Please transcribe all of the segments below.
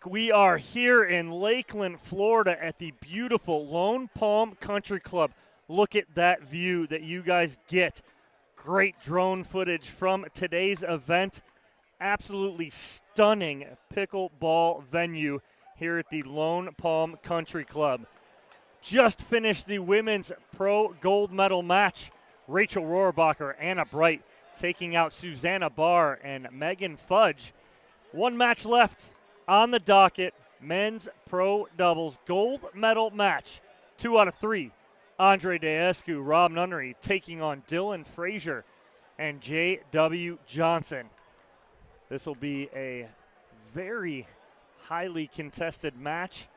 We are here in Lakeland, Florida at the beautiful Lone Palm Country Club. Look at that view that you guys get. Great drone footage from today's event. Absolutely stunning pickleball venue here at the Lone Palm Country Club. Just finished the women's pro gold medal match. Rachel Rohrbacher, Anna Bright taking out Susanna Barr and Megan Fudge. One match left on the docket, men's pro doubles gold medal match. 2 out of 3. Andrei Daescu, Rob Nunnery taking on Dylan Frazier and J.W. Johnson. This will be a very highly contested match.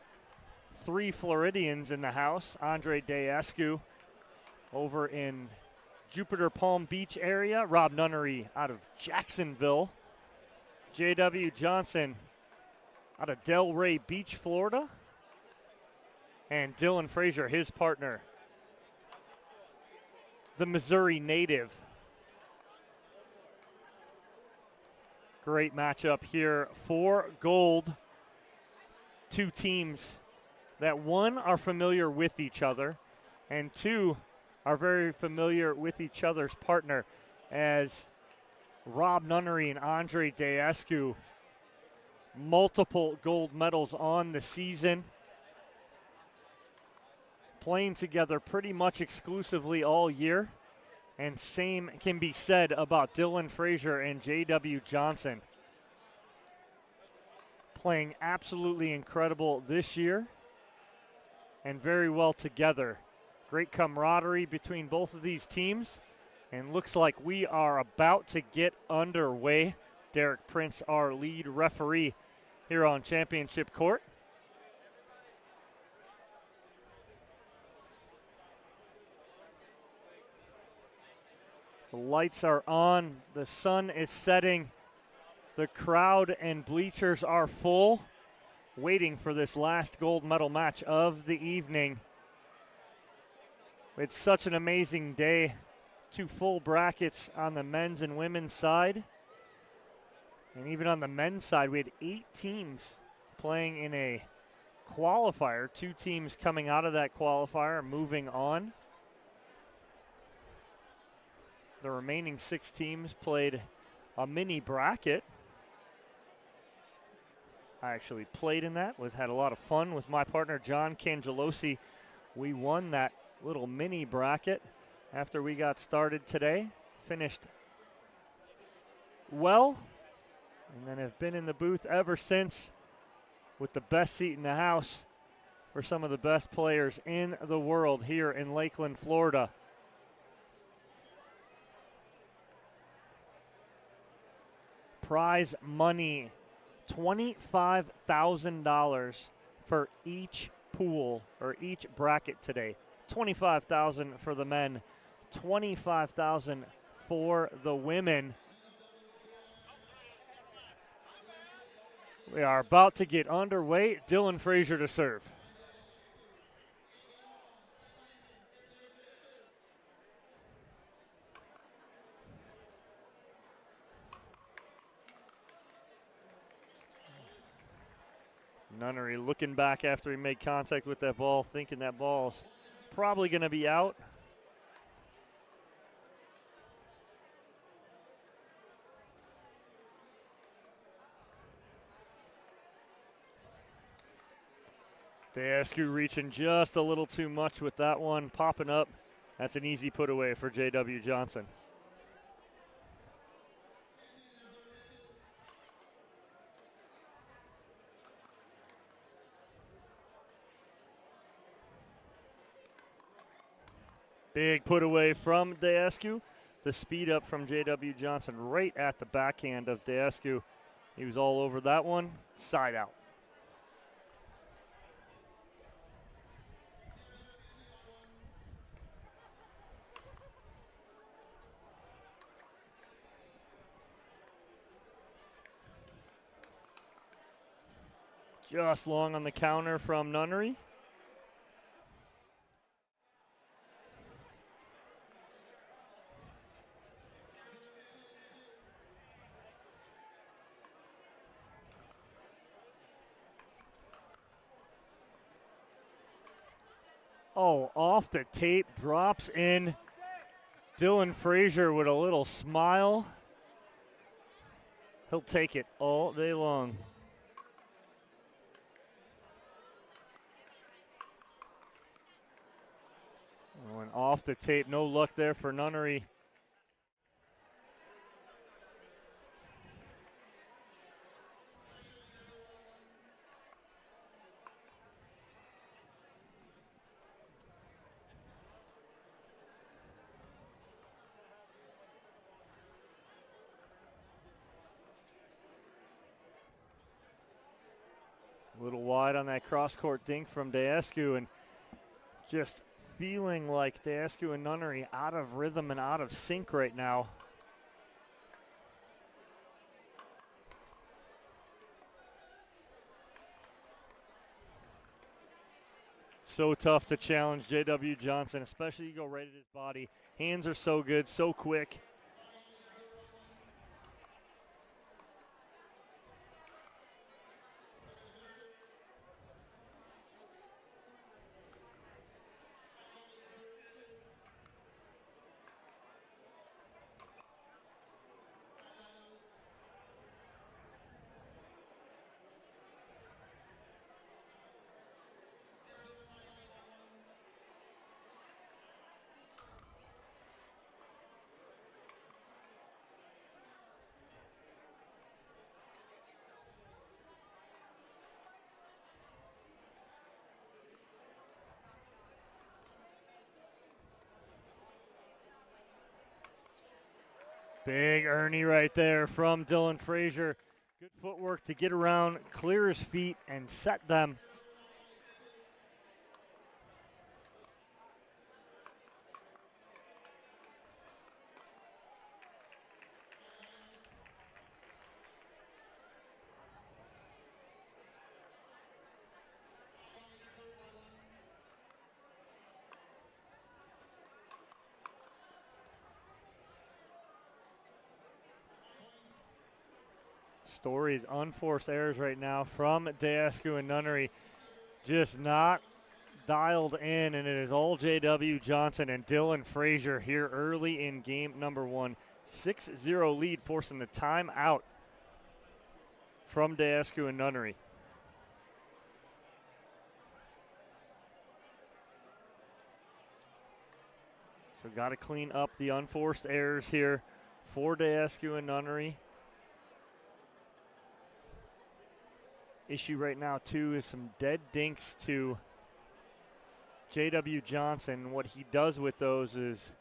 3 Floridians in the house. Andrei Daescu over in Jupiter Palm Beach area. Rob Nunnery out of Jacksonville. J.W. Johnson out of Delray Beach, Florida. And Dylan Frazier, his partner, the Missouri native. Great matchup here for gold. 2 teams that, 1, are familiar with each other, and 2, are very familiar with each other's partner, as Rob Nunnery and Andrei Daescu, multiple gold medals on the season, playing together pretty much exclusively all year. And same can be said about Dylan Frazier and J.W. Johnson. Playing absolutely incredible this year and very well together. Great camaraderie between both of these teams. And looks like we are about to get underway. Derek Prince, our lead referee here on Championship Court. The lights are on. The sun is setting. The crowd and bleachers are full, waiting for this last gold medal match of the evening. It's such an amazing day. 2 full brackets on the men's and women's side. And even on the men's side, we had 8 teams playing in a qualifier. 2 teams coming out of that qualifier, moving on. The remaining 6 teams played a mini bracket. I actually played in that, had a lot of fun with my partner, John Cangelosi. We won that little mini bracket after we got started today. Finished well, and then have been in the booth ever since with the best seat in the house for some of the best players in the world here in Lakeland, Florida. Prize money, $25,000 for each pool or each bracket today. $25,000 for the men, $25,000 for the women. We are about to get underway. Dylan Frazier to serve. Nunnery looking back after he made contact with that ball, thinking that ball's probably going to be out. Daescu reaching just a little too much with that one, popping up. That's an easy put away for J.W. Johnson. Big put away from Daescu. The speed up from J.W. Johnson right at the backhand of Daescu. He was all over that one. Side out. Just long on the counter from Nunnery. Oh, off the tape, drops in. Dylan Frazier with a little smile. He'll take it all day long. Oh, and off the tape, no luck there for Nunnery. A little wide on that cross-court dink from Daescu, and just feeling like Daescu and Nunnery out of rhythm and out of sync right now. So tough to challenge J.W. Johnson, especially you go right at his body. Hands are so good, so quick. Big Ernie right there from Dylan Frazier. Good footwork to get around, clear his feet, and set them. Stories, unforced errors right now from Daescu and Nunnery. Just not dialed in, and it is all J.W. Johnson and Dylan Frazier here early in game number one. 6-0 lead, forcing the timeout from Daescu and Nunnery. So got to clean up the unforced errors here for Daescu and Nunnery. Issue right now, too, is some dead dinks to J.W. Johnson. What he does with those is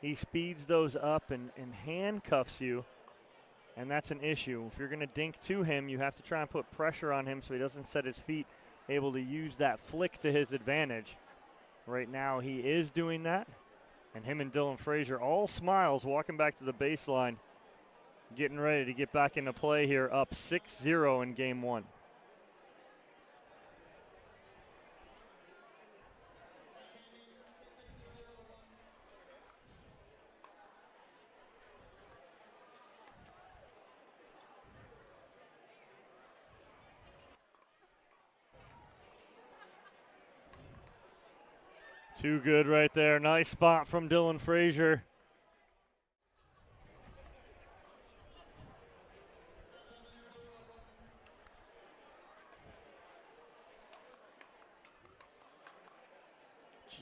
he speeds those up and handcuffs you, and that's an issue. If you're going to dink to him, you have to try and put pressure on him so he doesn't set his feet, able to use that flick to his advantage. Right now, he is doing that, and him and Dylan Frazier all smiles walking back to the baseline, getting ready to get back into play here, up 6-0 in game one. Too good right there. Nice spot from Dylan Frazier.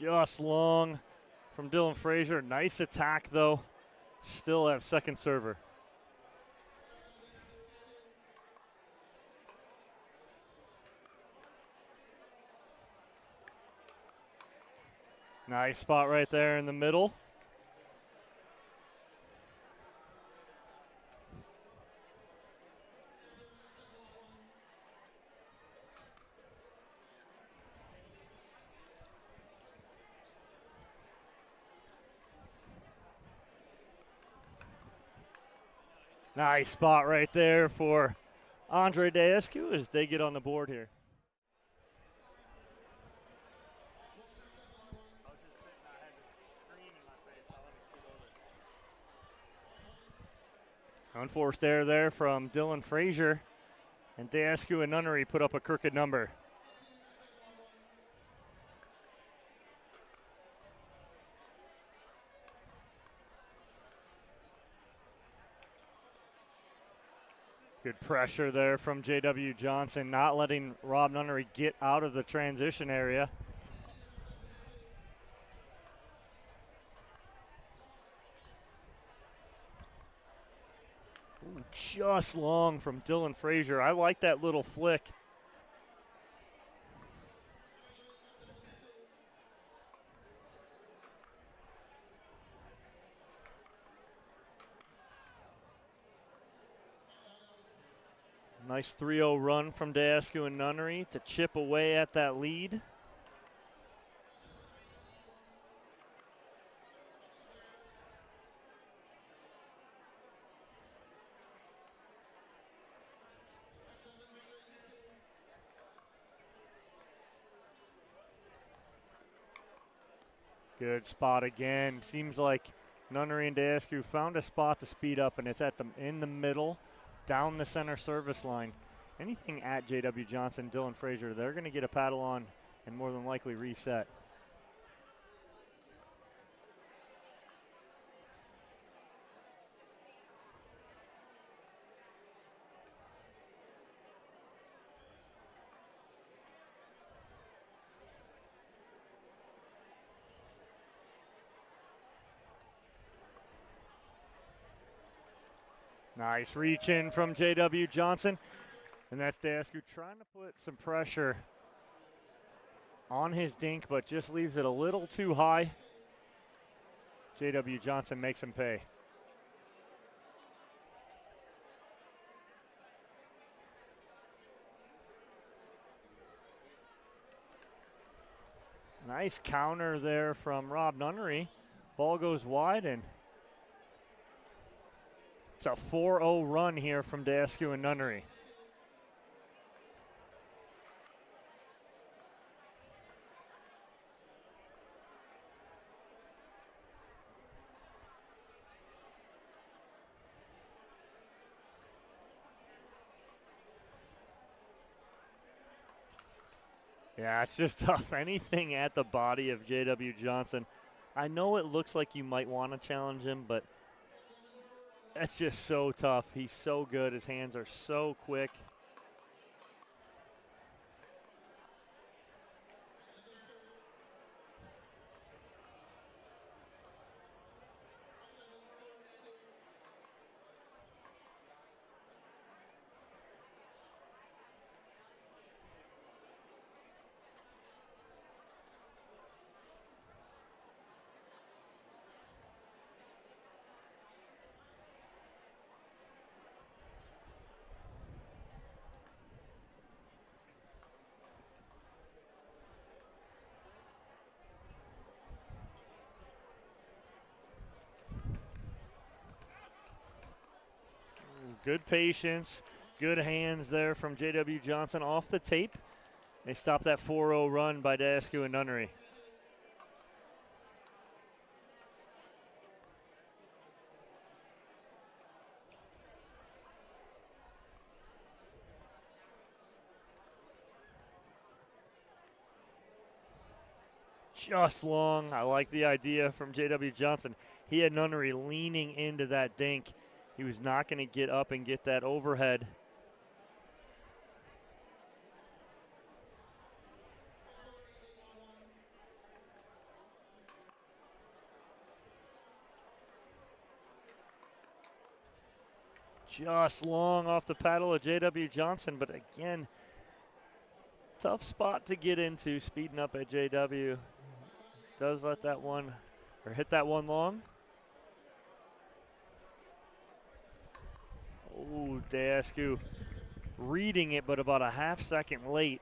Just long from Dylan Frazier. Nice attack, though. Still have second server. Nice spot right there in the middle. Nice spot right there for Andrei Daescu as they get on the board here. Unforced error there from Dylan Frazier, and Daescu and Nunnery put up a crooked number. Good pressure there from J.W. Johnson, not letting Rob Nunnery get out of the transition area. Ooh, just long from Dylan Frazier. I like that little flick. Nice 3-0 run from Daescu and Nunnery to chip away at that lead. Good spot again. Seems like Nunnery and Daescu found a spot to speed up, and it's in the middle, down the center service line. Anything at J.W. Johnson, Dylan Frazier, they're going to get a paddle on and more than likely reset. Nice reach in from J.W. Johnson. And that's Daescu trying to put some pressure on his dink, but just leaves it a little too high. J.W. Johnson makes him pay. Nice counter there from Rob Nunnery. Ball goes wide, and it's a 4-0 run here from Daescu and Nunnery. Yeah, it's just tough. Anything at the body of J.W. Johnson. I know it looks like you might want to challenge him, but that's just so tough. He's so good. His hands are so quick. Good patience, good hands there from J.W. Johnson off the tape. They stop that 4-0 run by Daescu and Nunnery. Just long. I like the idea from J.W. Johnson. He had Nunnery leaning into that dink. He was not going to get up and get that overhead. Just long off the paddle of J.W. Johnson, but again, tough spot to get into, speeding up at J.W. Does let that one, or hit that one long. Oh, Daescu reading it, but about a half second late.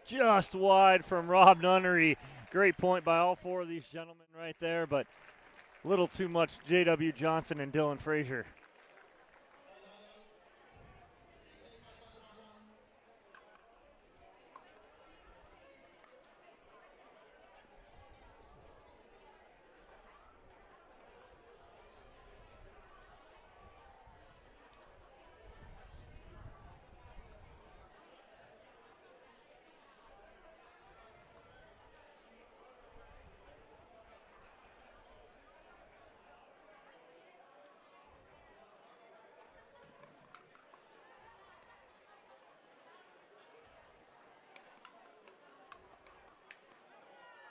just wide from Rob Nunnery. Great point by all four of these gentlemen right there, but a little too much J.W. Johnson and Dylan Frazier.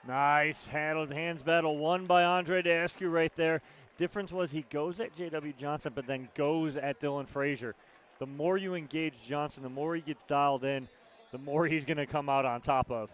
Nice hands battle won by Andrei Daescu right there. Difference was he goes at J.W. Johnson, but then goes at Dylan Frazier. The more you engage Johnson, the more he gets dialed in, the more he's going to come out on top of.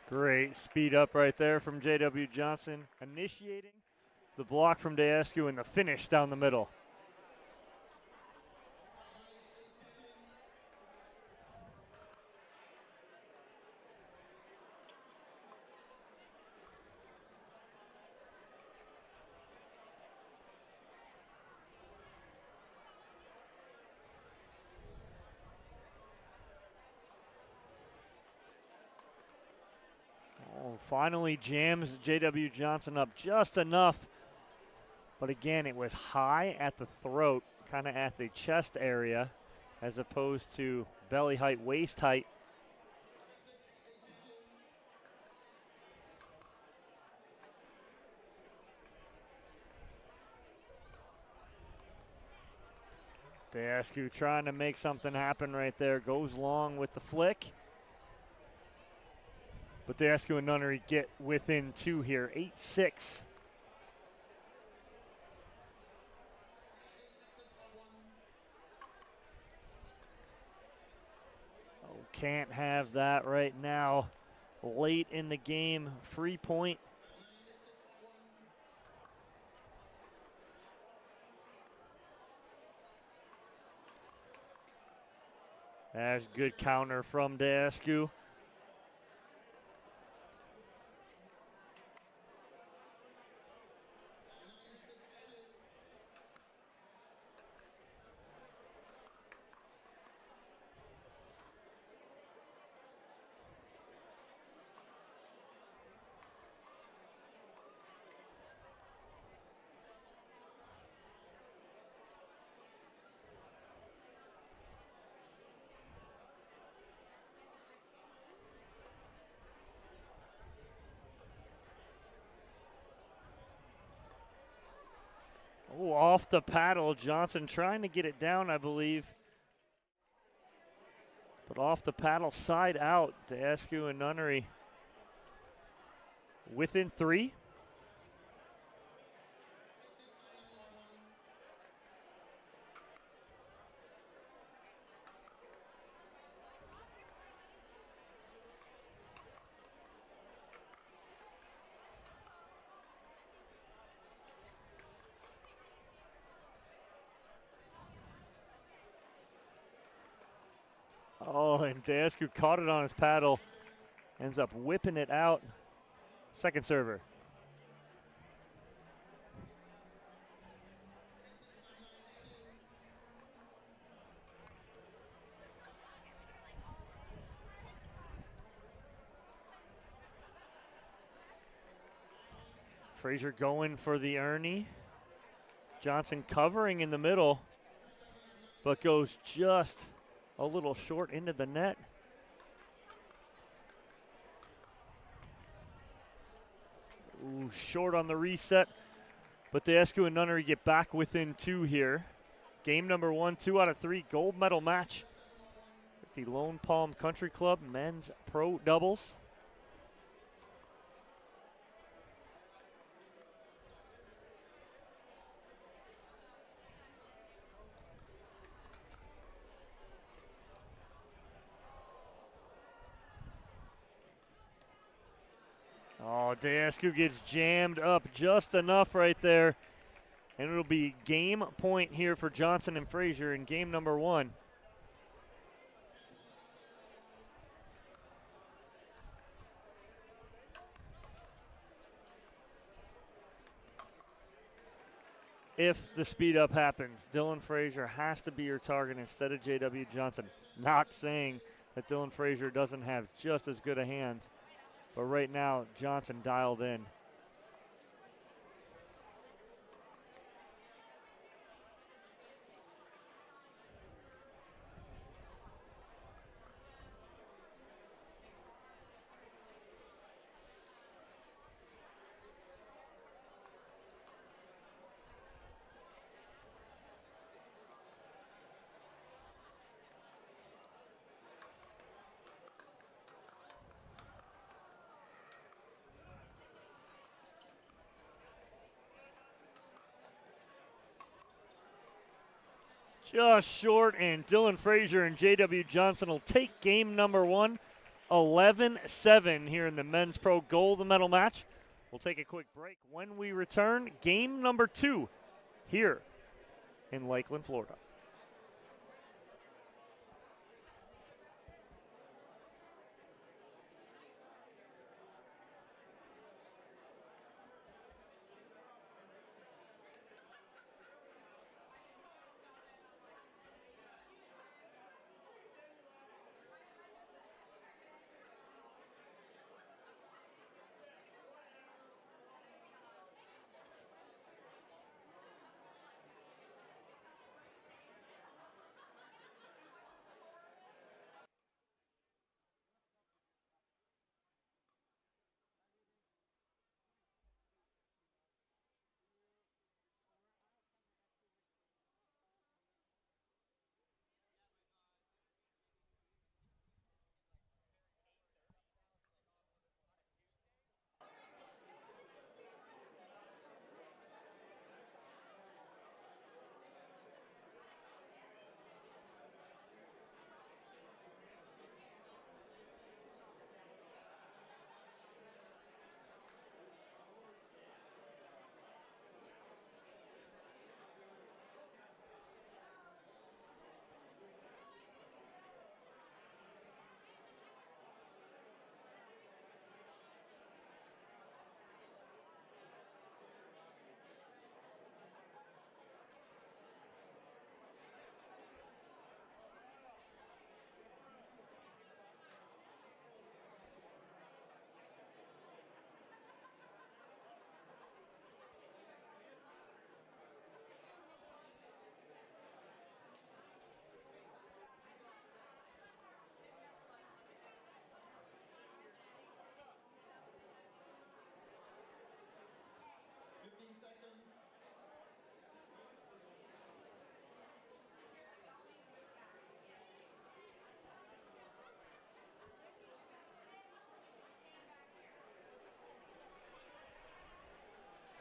Great speed up right there from J.W. Johnson, initiating the block from Daescu and the finish down the middle. Finally jams J.W. Johnson up just enough. But again, it was high at the throat, kind of at the chest area, as opposed to belly height, waist height. Daescu trying to make something happen right there. Goes long with the flick. But Daescu and Nunnery get within two here, 8-6. Oh, can't have that right now. Late in the game, free point. That's good counter from Daescu. Oh, off the paddle. Johnson trying to get it down, I believe. But off the paddle, side out. Daescu and Nunnery within three. Oh, and Daescu caught it on his paddle. Ends up whipping it out. Second server. Frazier going for the Ernie. Johnson covering in the middle, but goes just a little short into the net. short on the reset. But Daescu and Nunnery get back within 2 here. Game number 1, 2 out of 3, gold medal match at the Lone Palm Country Club men's pro doubles. Oh, Daescu gets jammed up just enough right there. And it'll be game point here for Johnson and Frazier in game number 1. If the speed up happens, Dylan Frazier has to be your target instead of J.W. Johnson. Not saying that Dylan Frazier doesn't have just as good a hands, but right now Johnson dialed in. Just short, and Dylan Frazier and J.W. Johnson will take game number 1, 11-7 here in the men's pro gold medal match. We'll take a quick break. When we return, game number 2 here in Lakeland, Florida.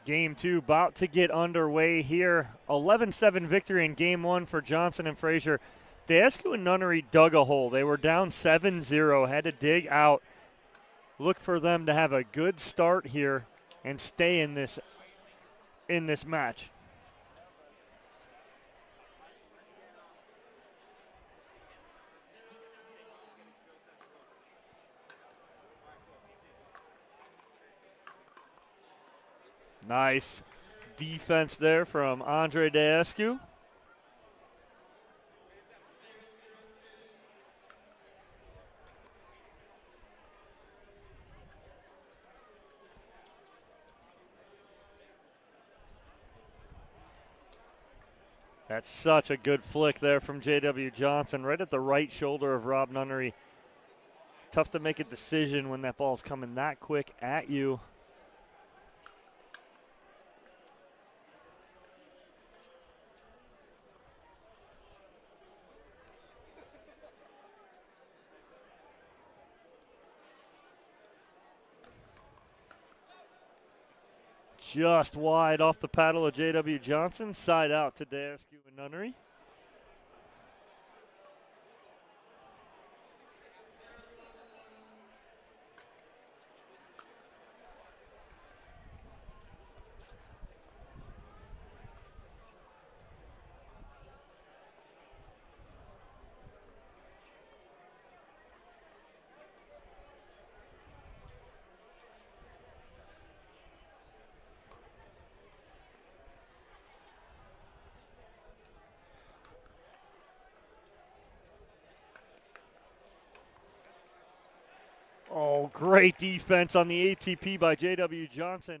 Game 2 about to get underway here. 11-7 victory in game 1 for Johnson and Frazier. Daescu and Nunnery dug a hole. They were down 7-0, had to dig out. Look for them to have a good start here and stay in this match. Nice defense there from Andrei Daescu. That's such a good flick there from J.W. Johnson, right at the right shoulder of Rob Nunnery. Tough to make a decision when that ball's coming that quick at you. Just wide off the paddle of J.W. Johnson. Side out to Daescu and Nunnery. Oh, great defense on the ATP by J.W. Johnson,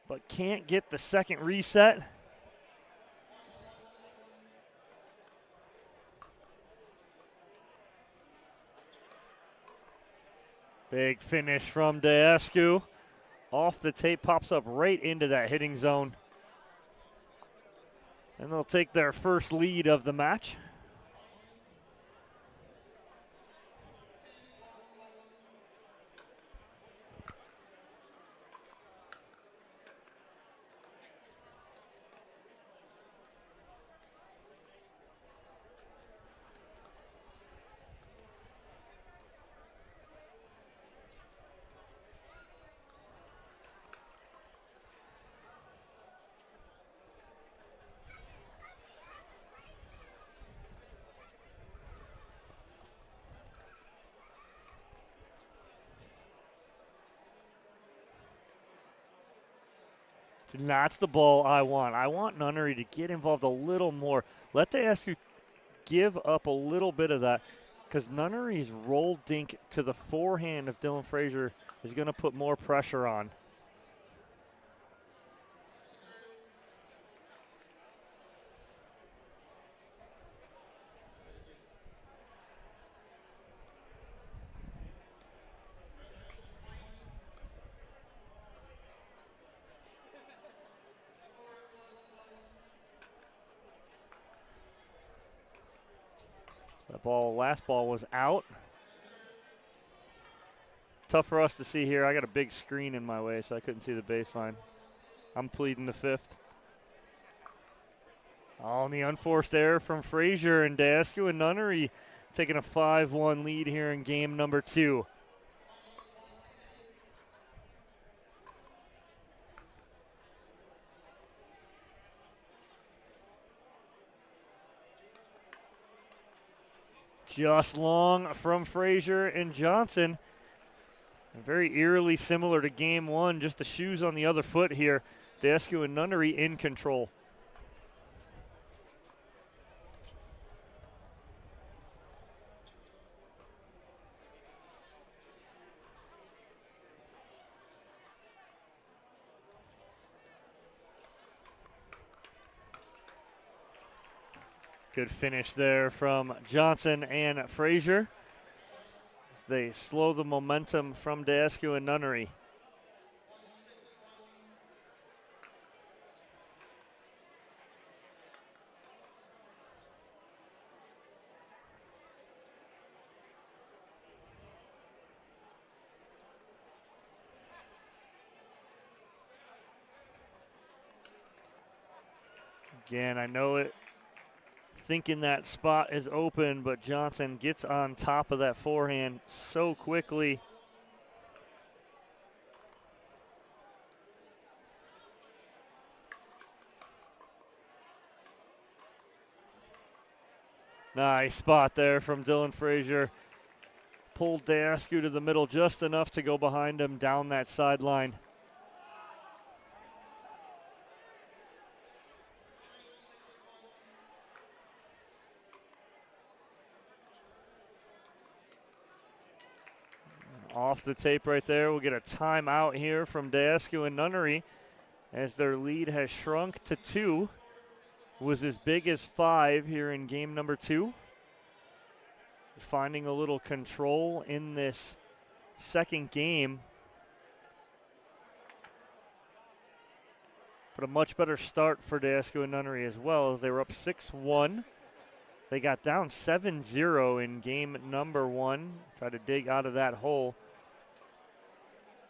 but can't get the second reset. Big finish from Daescu. Off the tape, pops up right into that hitting zone. And they'll take their first lead of the match. That's the ball I want. I want Nunnery to get involved a little more. Let Daescu give up a little bit of that, because Nunnery's roll dink to the forehand of Dylan Frazier is going to put more pressure on. Last ball was out. Tough for us to see here. I got a big screen in my way, so I couldn't see the baseline. I'm pleading the fifth. On the unforced error from Frazier, and Daescu and Nunnery taking a 5-1 lead here in game number 2. Just long from Frazier and Johnson. Very eerily similar to game 1, just the shoes on the other foot here. Daescu and Nunnery in control. Good finish there from Johnson and Frazier. They slow the momentum from Daescu and Nunnery. Again, I know it. Thinking that spot is open, but Johnson gets on top of that forehand so quickly. Nice spot there from Dylan Frazier. Pulled Daescu to the middle just enough to go behind him down that sideline. Off the tape right there. We'll get a timeout here from Daescu and Nunnery as their lead has shrunk to 2. Was as big as 5 here in game number 2. Finding a little control in this second game. But a much better start for Daescu and Nunnery as well, as they were up 6-1. They got down 7-0 in game number 1. Tried to dig out of that hole.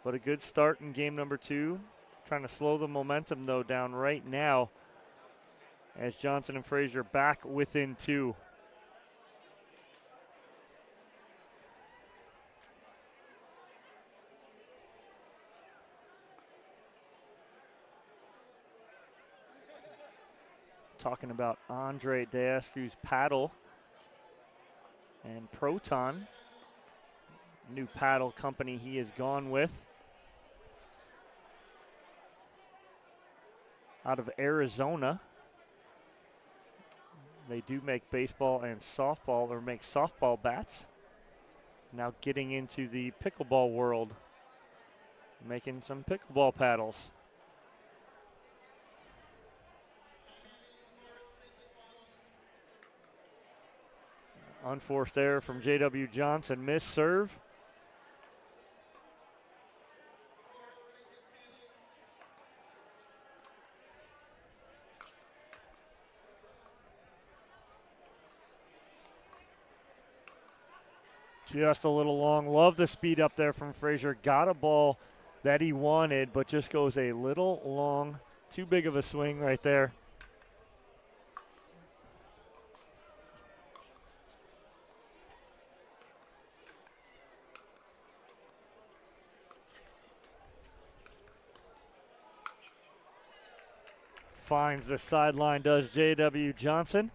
But a good start in game number 2. Trying to slow the momentum, though, down right now as Johnson and Frazier back within 2. Talking about Andrei Daescu's paddle and Proton, new paddle company he has gone with. Out of Arizona. They do make baseball and softball, or make softball bats. Now getting into the pickleball world, making some pickleball paddles. Unforced error from J.W. Johnson, missed serve. Just a little long. Love the speed up there from Frazier. Got a ball that he wanted, but just goes a little long. Too big of a swing right there. Finds the sideline, does J.W. Johnson.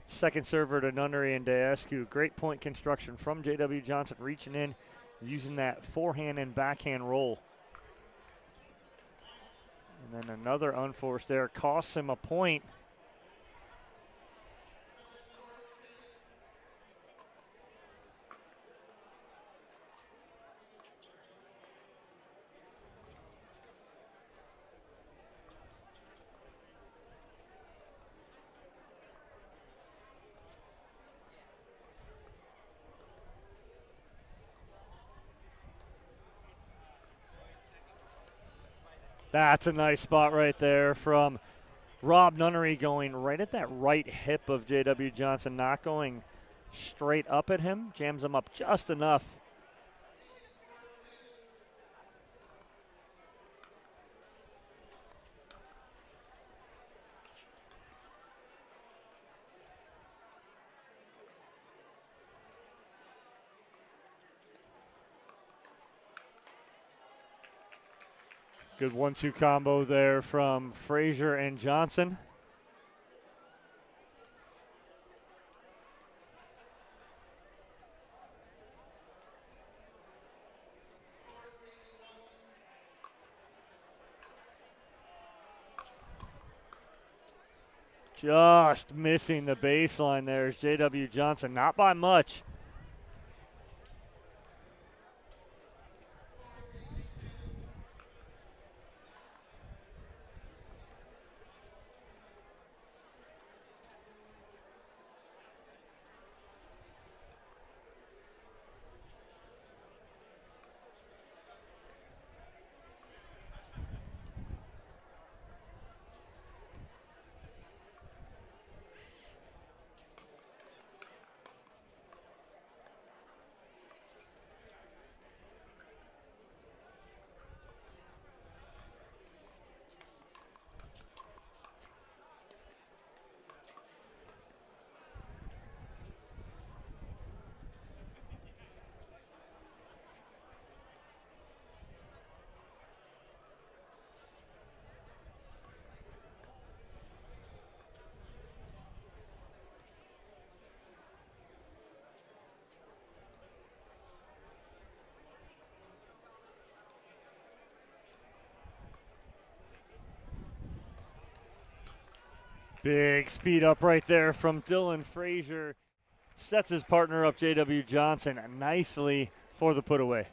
Second server to Nunnery and Daescu. Great point construction from J.W. Johnson, reaching in, using that forehand and backhand roll. And then another unforced error costs him a point. That's a nice spot right there from Rob Nunnery, going right at that right hip of J.W. Johnson, not going straight up at him. Jams him up just enough. Good 1-2 combo there from Frazier and Johnson. Just missing the baseline there is J.W. Johnson, not by much. Big speed up right there from Dylan Frazier. Sets his partner up, J.W. Johnson, nicely for the put away.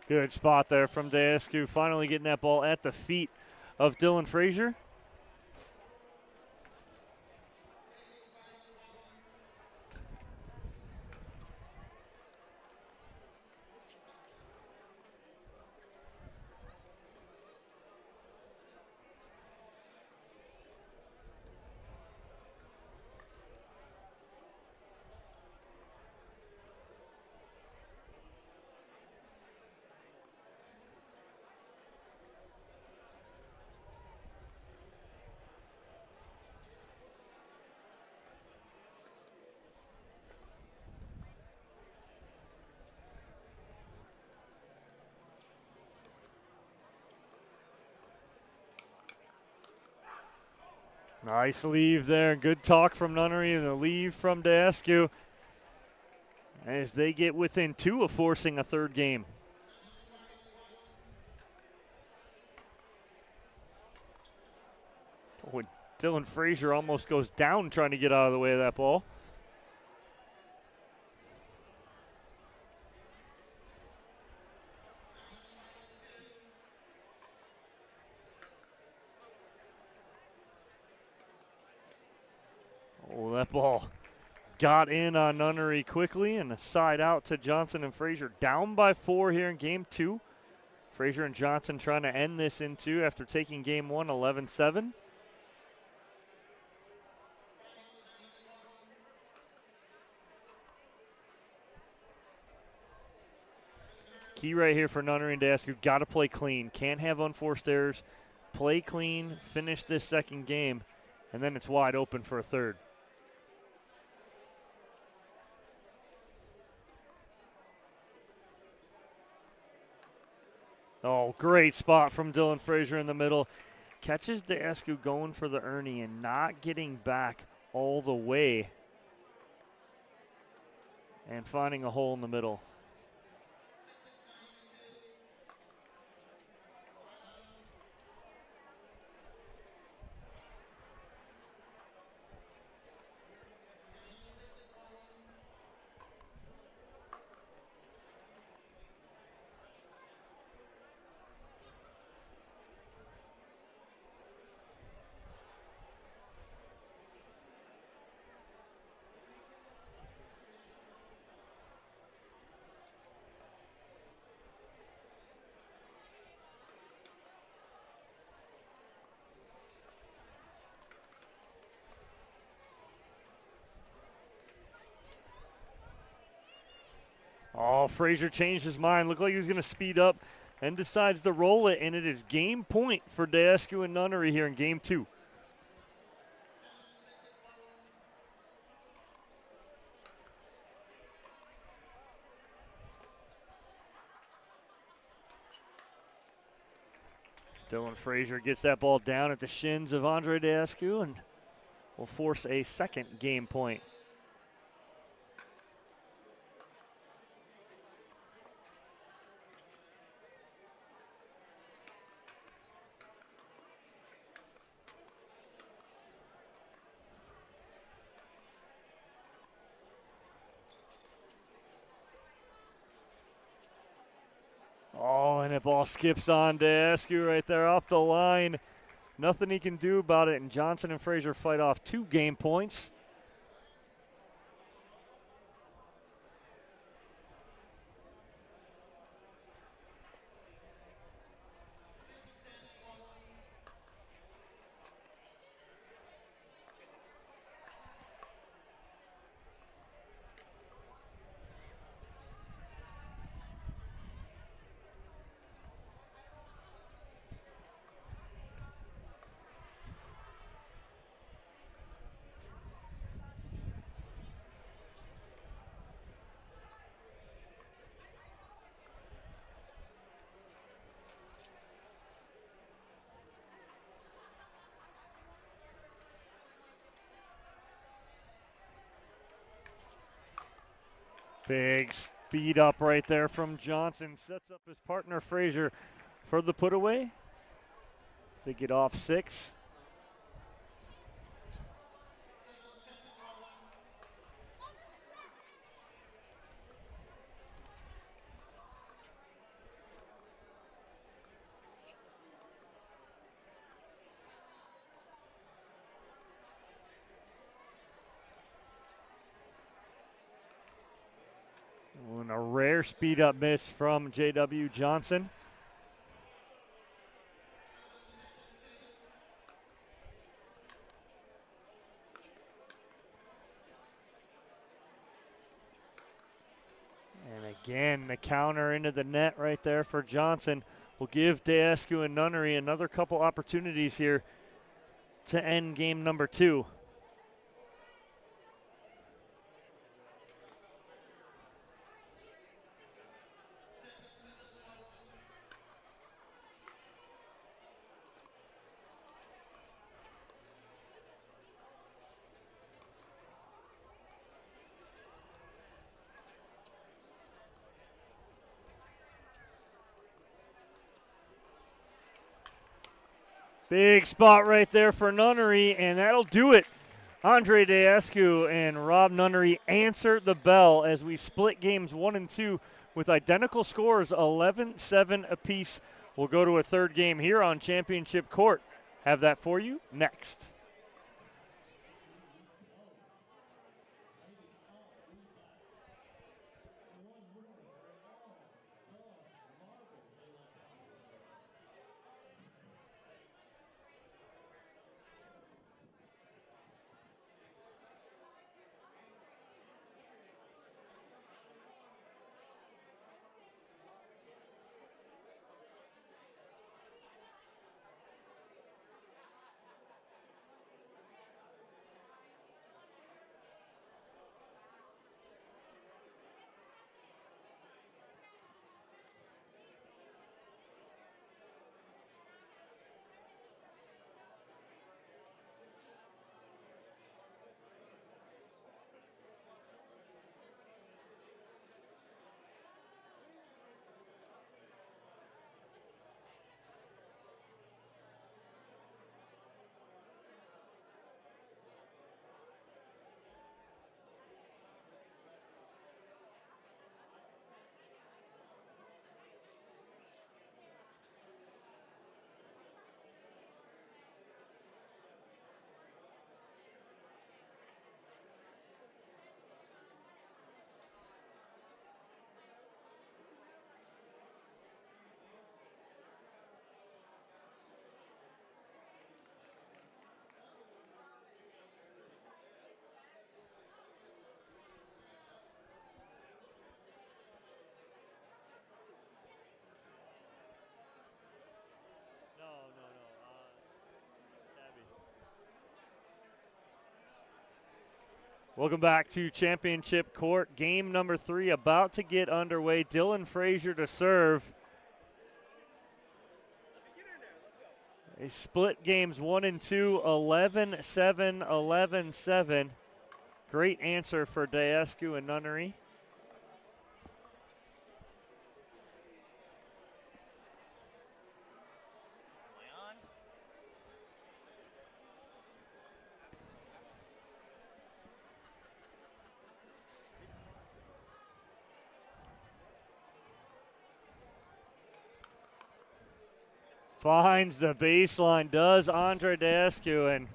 Good spot there from Daescu, finally getting that ball at the feet of Dylan Frazier. Nice leave there. Good talk from Nunnery and the leave from Daescu as they get within 2 of forcing a third game. Oh, Dylan Frazier almost goes down trying to get out of the way of that ball. Oh, that ball got in on Nunnery quickly, and a side out to Johnson and Frazier. Down by 4 here in game 2. Frazier and Johnson trying to end this in 2 after taking game 1, 11-7. Key right here for Nunnery and Daescu, got to play clean. Can't have unforced errors. Play clean, finish this second game, and then it's wide open for a third. Oh, great spot from Dylan Frazier in the middle. Catches Daescu going for the Ernie and not getting back all the way and finding a hole in the middle. Oh, Frazier changed his mind. Looked like he was going to speed up and decides to roll it, and it is game point for Daescu and Nunnery here in game 2. Dylan Frazier gets that ball down at the shins of Andrei Daescu and will force a second game point. Oh, and the ball skips on Daescu right there off the line. Nothing he can do about it, and Johnson and Frazier fight off 2 game points. Big speed up right there from Johnson. Sets up his partner Frazier for the put away. They get off 6. And a rare speed up miss from J.W. Johnson. And again, the counter into the net right there for Johnson will give Daescu and Nunnery another couple opportunities here to end game number 2. Big spot right there for Nunnery, and that'll do it. Andrei Daescu and Rob Nunnery answer the bell as we split games 1 and 2 with identical scores, 11-7 apiece. We'll go to a third game here on Championship Court. Have that for you next. Welcome back to Championship Court. Game number 3 about to get underway. Dylan Frazier to serve. They split games 1 and 2, 11-7, 11-7. Great answer for Daescu and Nunnery. Finds the baseline, does Andrei Daescu, and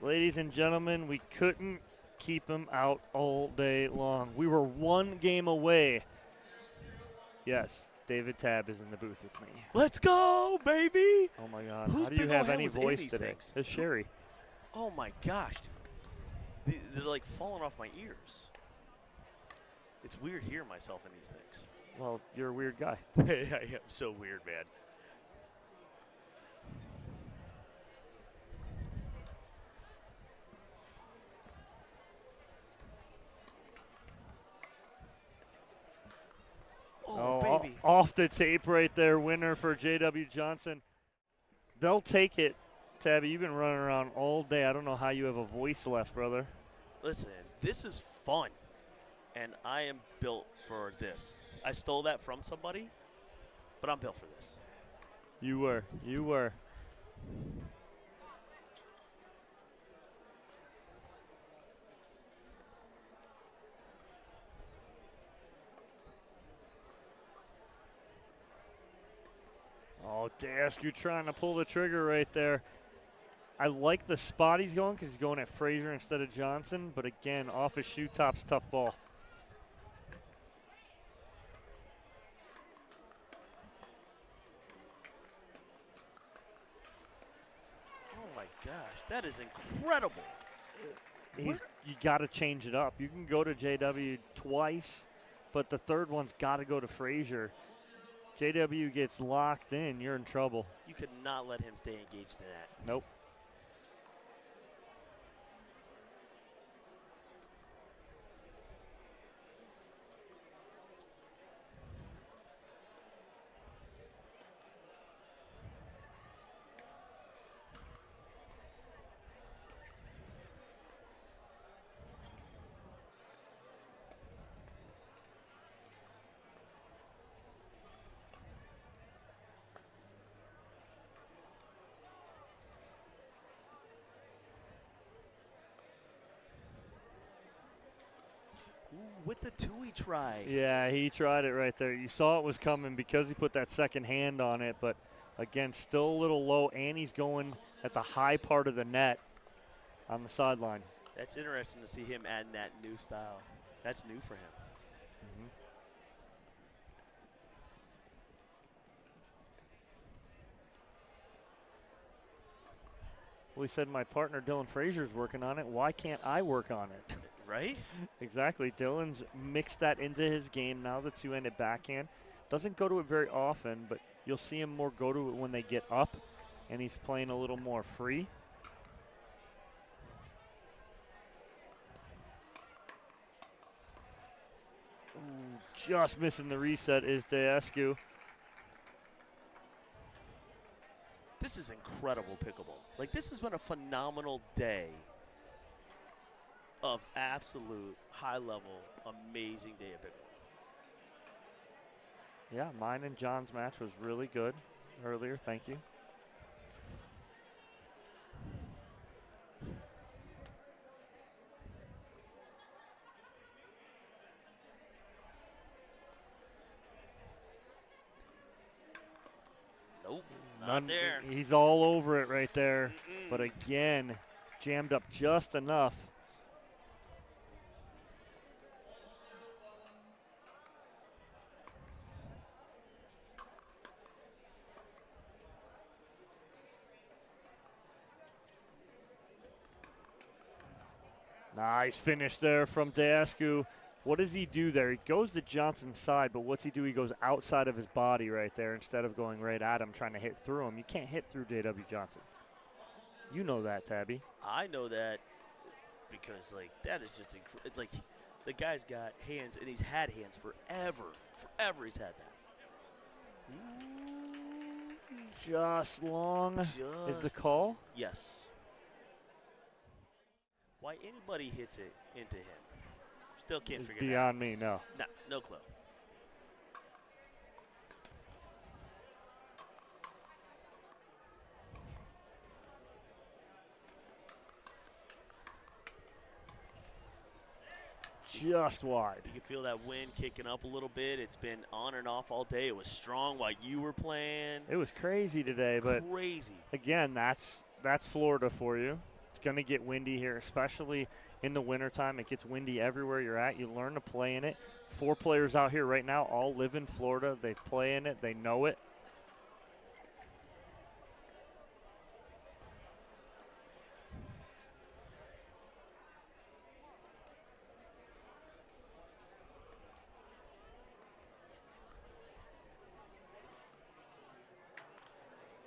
ladies and gentlemen, we couldn't keep him out all day long. We were 1 game away. Yes, David Tabb is in the booth with me. Let's go, baby! Oh my God, how do you have any voice today? It's Sherry. Oh my gosh, dude. They're like falling off my ears. It's weird hearing myself in these things. Well, you're a weird guy. I am so weird, man. Oh, baby. Off the tape right there, winner for J.W. Johnson. They'll take it. Tabby, you've been running around all day. I don't know how you have a voice left, brother. Listen, this is fun, and I am built for this. I stole that from somebody, but I'm built for this. You were. You were. Oh, Daescu trying to pull the trigger right there. I like the spot he's going because he's going at Frazier instead of Johnson, but again, off his shoe top's tough ball. Oh my gosh, that is incredible. You got to change it up. You can go to JW twice, but the third one's got to go to Frazier. JW gets locked in, you're in trouble. You could not let him stay engaged in that. Nope. with the two he tried. Yeah, he tried it right there. You saw it was coming because he put that second hand on it, but again, still a little low, and he's going at the high part of the net on the sideline. That's interesting to see him adding that new style. That's new for him. Mm-hmm. Well, he said my partner Dylan Frazier's working on it. Why can't I work on it? Right? Exactly. Dylan's mixed that into his game now, the two-handed backhand. Doesn't go to it very often, but you'll see him more go to it when they get up, and he's playing a little more free. Ooh, just missing the reset is Daescu. This is incredible pickleball. Like, this has been a phenomenal day of absolute high-level, amazing day of pickleball. Yeah, mine and John's match was really good earlier. Thank you. Nope, not there. He's all over it right there. But again, jammed up just enough. Nice finish there from Daescu. What does he do there? He goes to Johnson's side, but what's he do? He goes outside of his body right there instead of going right at him, trying to hit through him. You can't hit through J.W. Johnson. You know that, Tabby. I know that because, like, that is just like the guy's got hands, and he's had hands forever. Forever he's had that. Just long is the call? Yes. Why anybody hits it into him, still can't It's figure it out. beyond me, no. Nah, no clue. Just wide. You can feel that wind kicking up a little bit. It's been on and off all day. It was strong while you were playing. It was crazy today, but crazy. Again, that's Florida for you. It's going to get windy here, especially in the wintertime. It gets windy everywhere you're at. You learn to play in it. 4 players out here right now all live in Florida. They play in it. They know it.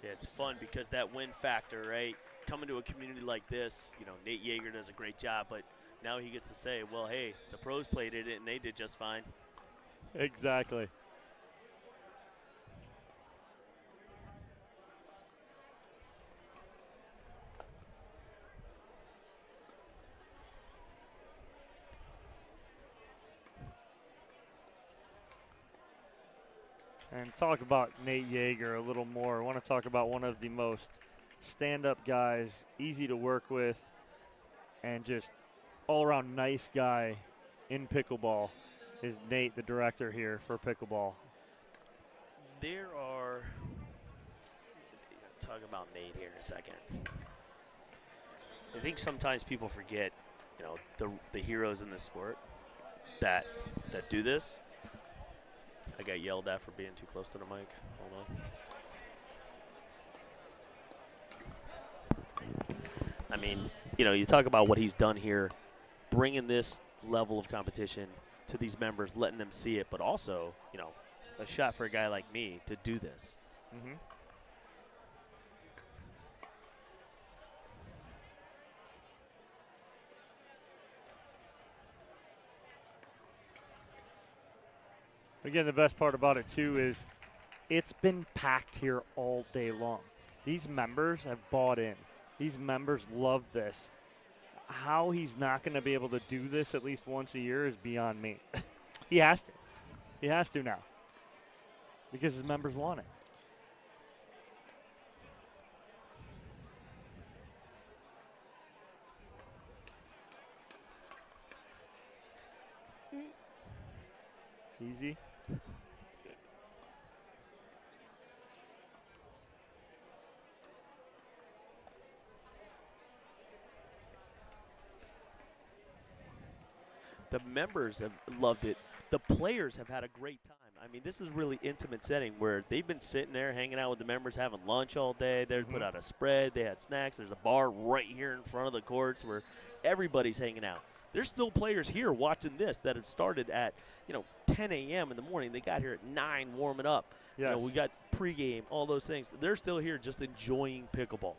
Yeah, it's fun because that win factor, right? Coming to a community like this, you know, Nate Yeager does a great job, but now he gets to say, well, hey, the pros played it and they did just fine. Exactly. And talk about Nate Yeager a little more. I want to talk about one of the most stand-up guys, easy to work with, and just all-around nice guy in pickleball is Nate, the director here for pickleball. There are, talk about Nate here in a second. I think sometimes people forget, you know, the heroes in this sport that do this. I got yelled at for being too close to the mic. Hold on. I mean, you know, you talk about what he's done here, bringing this level of competition to these members, letting them see it, but also, you know, a shot for a guy like me to do this. Mm-hmm. Again, the best part about it, too, is it's been packed here all day long. These members have bought in. These members love this. How he's not going to be able to do this at least once a year is beyond me. He has to. He has to now because his members want it. The members have loved it. The players have had a great time. I mean, this is a really intimate setting where they've been sitting there hanging out with the members, having lunch all day. They put out a spread. They had snacks. There's a bar right here in front of the courts where everybody's hanging out. There's still players here watching this that have started at, 10 a.m. in the morning. They got here at 9 warming up. Yes. We got pregame, all those things. They're still here just enjoying pickleball.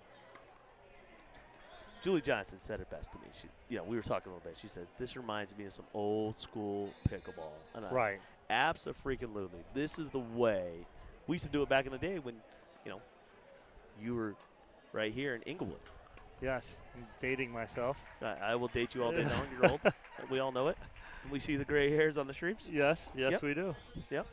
Julie Johnson said it best to me. She, we were talking a little bit. She says, this reminds me of some old school pickleball. And I Right. Abso-freaking-lutely. This is the way. We used to do it back in the day when, you were right here in Inglewood. Yes, I'm dating myself. I will date you all day long. You're old. We all know it. We see the gray hairs on the streets. Yes, Yep. we do. Yep.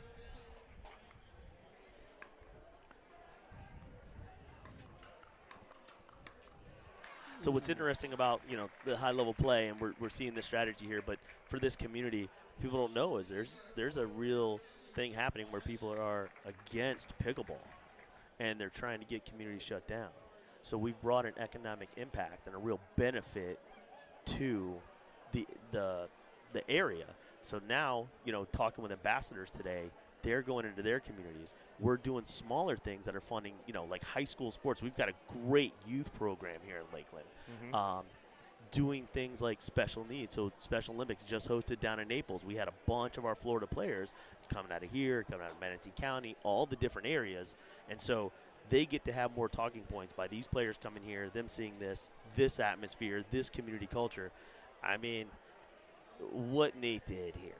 So what's interesting about, the high-level play, and we're seeing this strategy here, but for this community, people don't know is there's a real thing happening where people are against pickleball, and they're trying to get communities shut down. So we've brought an economic impact and a real benefit to the area. So now, talking with ambassadors today, they're going into their communities. We're doing smaller things that are funding, like high school sports. We've got a great youth program here in Lakeland. Doing things like special needs. So Special Olympics just hosted down in Naples. We had a bunch of our Florida players coming out of here, coming out of Manatee County, all the different areas. And so they get to have more talking points by these players coming here, them seeing this atmosphere, this community culture. I mean, what Nate did here,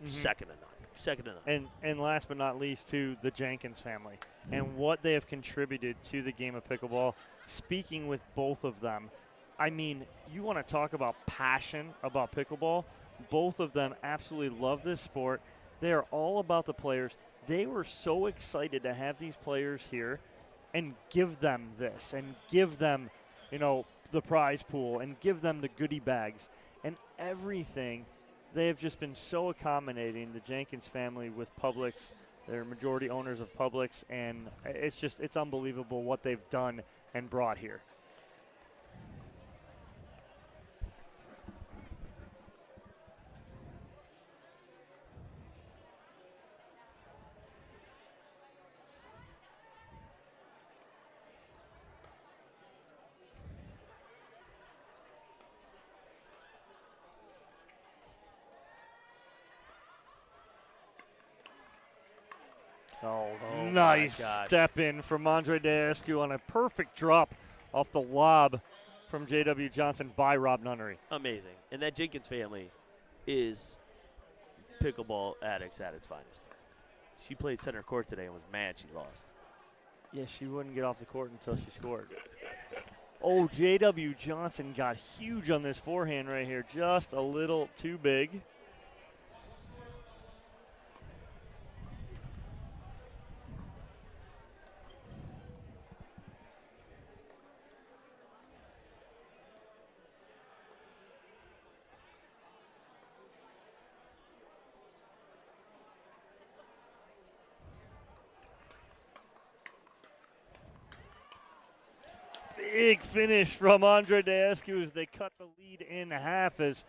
second to none. Second to none. And last but not least, to the Jenkins family and what they have contributed to the game of pickleball. Speaking with both of them, I mean, you want to talk about passion about pickleball. Both of them absolutely love this sport. They are all about the players. They were so excited to have these players here and give them this and give them, the prize pool and give them the goodie bags and everything. They have just been so accommodating, the Jenkins family, with Publix. They're majority owners of Publix, and it's unbelievable what they've done and brought here. Oh, nice step in from Andrei Daescu on a perfect drop off the lob from J.W. Johnson by Rob Nunnery. Amazing. And that Jenkins family is pickleball addicts at its finest. She played center court today and was mad she lost. Yeah, she wouldn't get off the court until she scored. Oh, J.W. Johnson got huge on this forehand right here. Just a little too big. Big finish from Andrei Daescu as they cut the lead in half as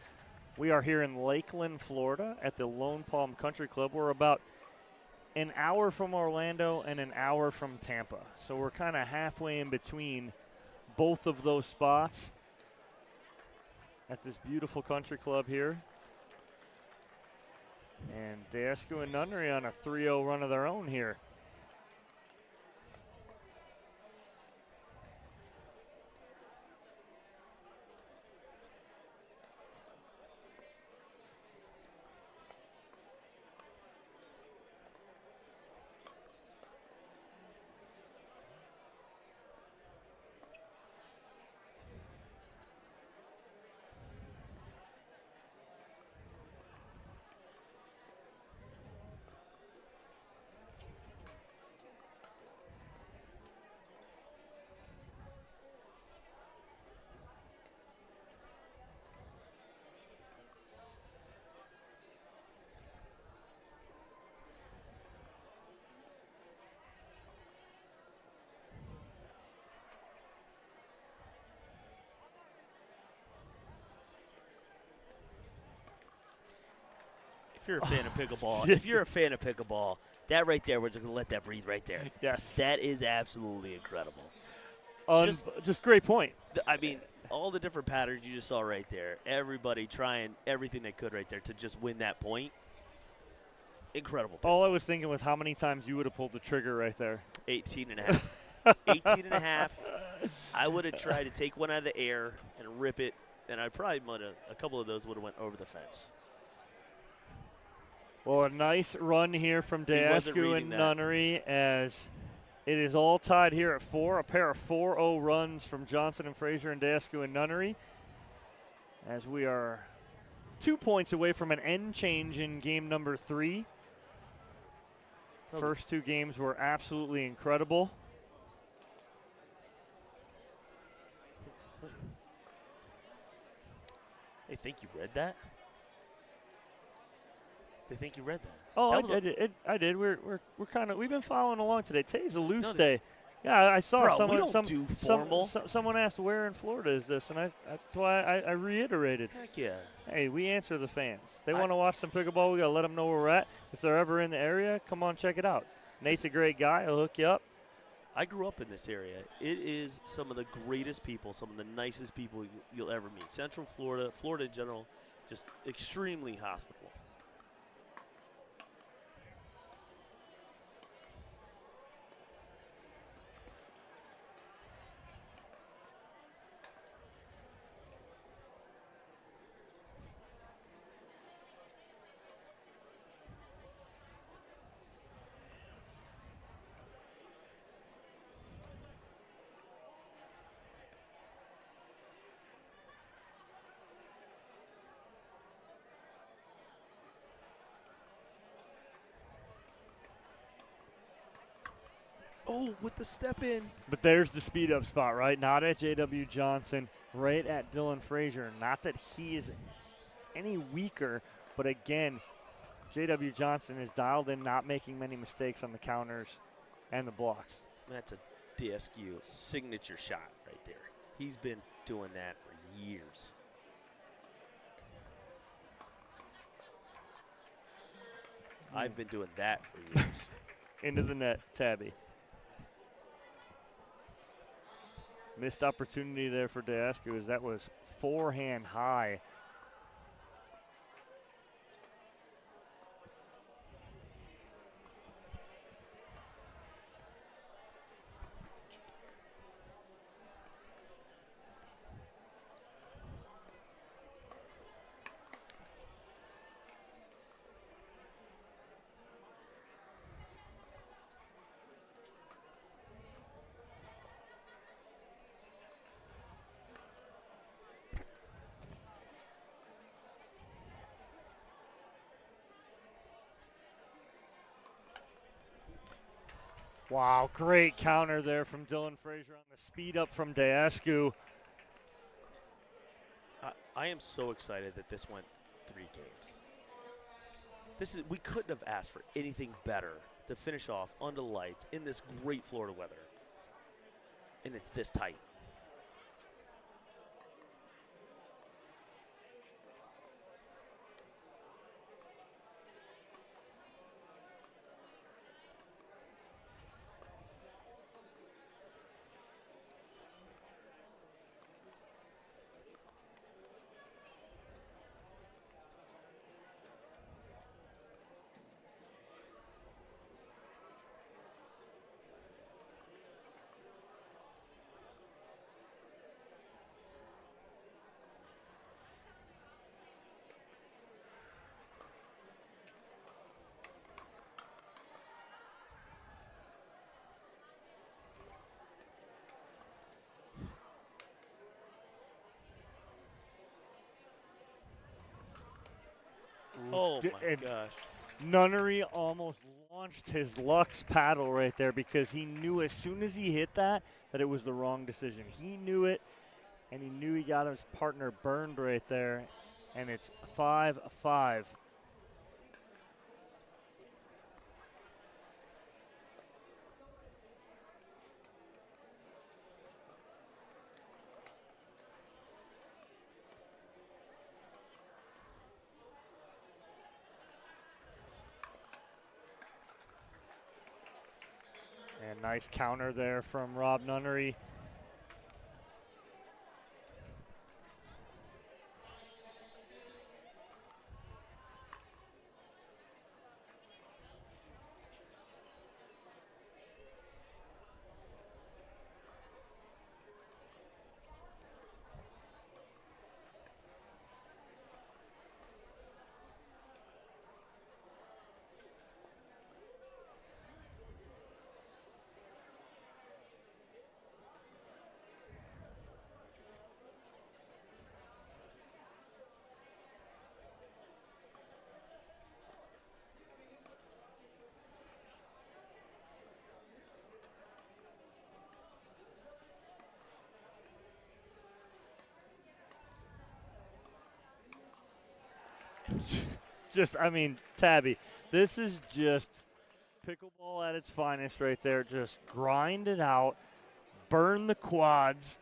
we are here in Lakeland, Florida at the Lone Palm Country Club. We're about an hour from Orlando and an hour from Tampa. So we're kind of halfway in between both of those spots at this beautiful country club here. And Daescu and Nunnery on a 3-0 run of their own here. If you're a fan of pickleball, that right there, we're just going to let that breathe right there. Yes. That is absolutely incredible. Just great point. I mean, all the different patterns you just saw right there, everybody trying everything they could right there to just win that point. Incredible. All I was thinking was how many times you would have pulled the trigger right there. 18 and a half. 18 and a half. I would have tried to take one out of the air and rip it, and I probably would have, a couple of those would have went over the fence. Well, a nice run here from Daescu and Nunnery as it is all tied here at 4. A pair of 4-0 runs from Johnson and Frazier and Daescu and Nunnery as we are 2 points away from an end change in game number 3. First 2 games were absolutely incredible. They think you read that? They think you read that? Oh, I did. We've been following along today. Today's a loose day. Yeah, I saw someone asked where in Florida is this, and that's why I reiterated. Heck yeah. Hey, we answer the fans. They want to watch some pickleball. We got to let them know where we're at. If they're ever in the area, come on, check it out. Nate's a great guy. He'll hook you up. I grew up in this area. It is some of the greatest people, some of the nicest people you'll ever meet. Central Florida, Florida in general, just extremely hospitable. Oh, with the step in. But there's the speed up spot, right? Not at J.W. Johnson, right at Dylan Frazier. Not that he is any weaker, but again, J.W. Johnson is dialed in, not making many mistakes on the counters and the blocks. That's a Daescu signature shot right there. He's been doing that for years. I've been doing that for years. Into the net, Tabby. Missed opportunity there for Daescu as that was forehand high. Wow, great counter there from Dylan Frazier on the speed up from Daescu. I am so excited that this went 3 games. We couldn't have asked for anything better to finish off under the lights in this great Florida weather. And it's this tight. Oh, my gosh. Nunnery almost launched his Lux paddle right there because he knew as soon as he hit that it was the wrong decision. He knew it, and he knew he got his partner burned right there, and it's 5-5. And nice counter there from Rob Nunnery. I mean, Tabby, this is just pickleball at its finest right there. Just grind it out, burn the quads,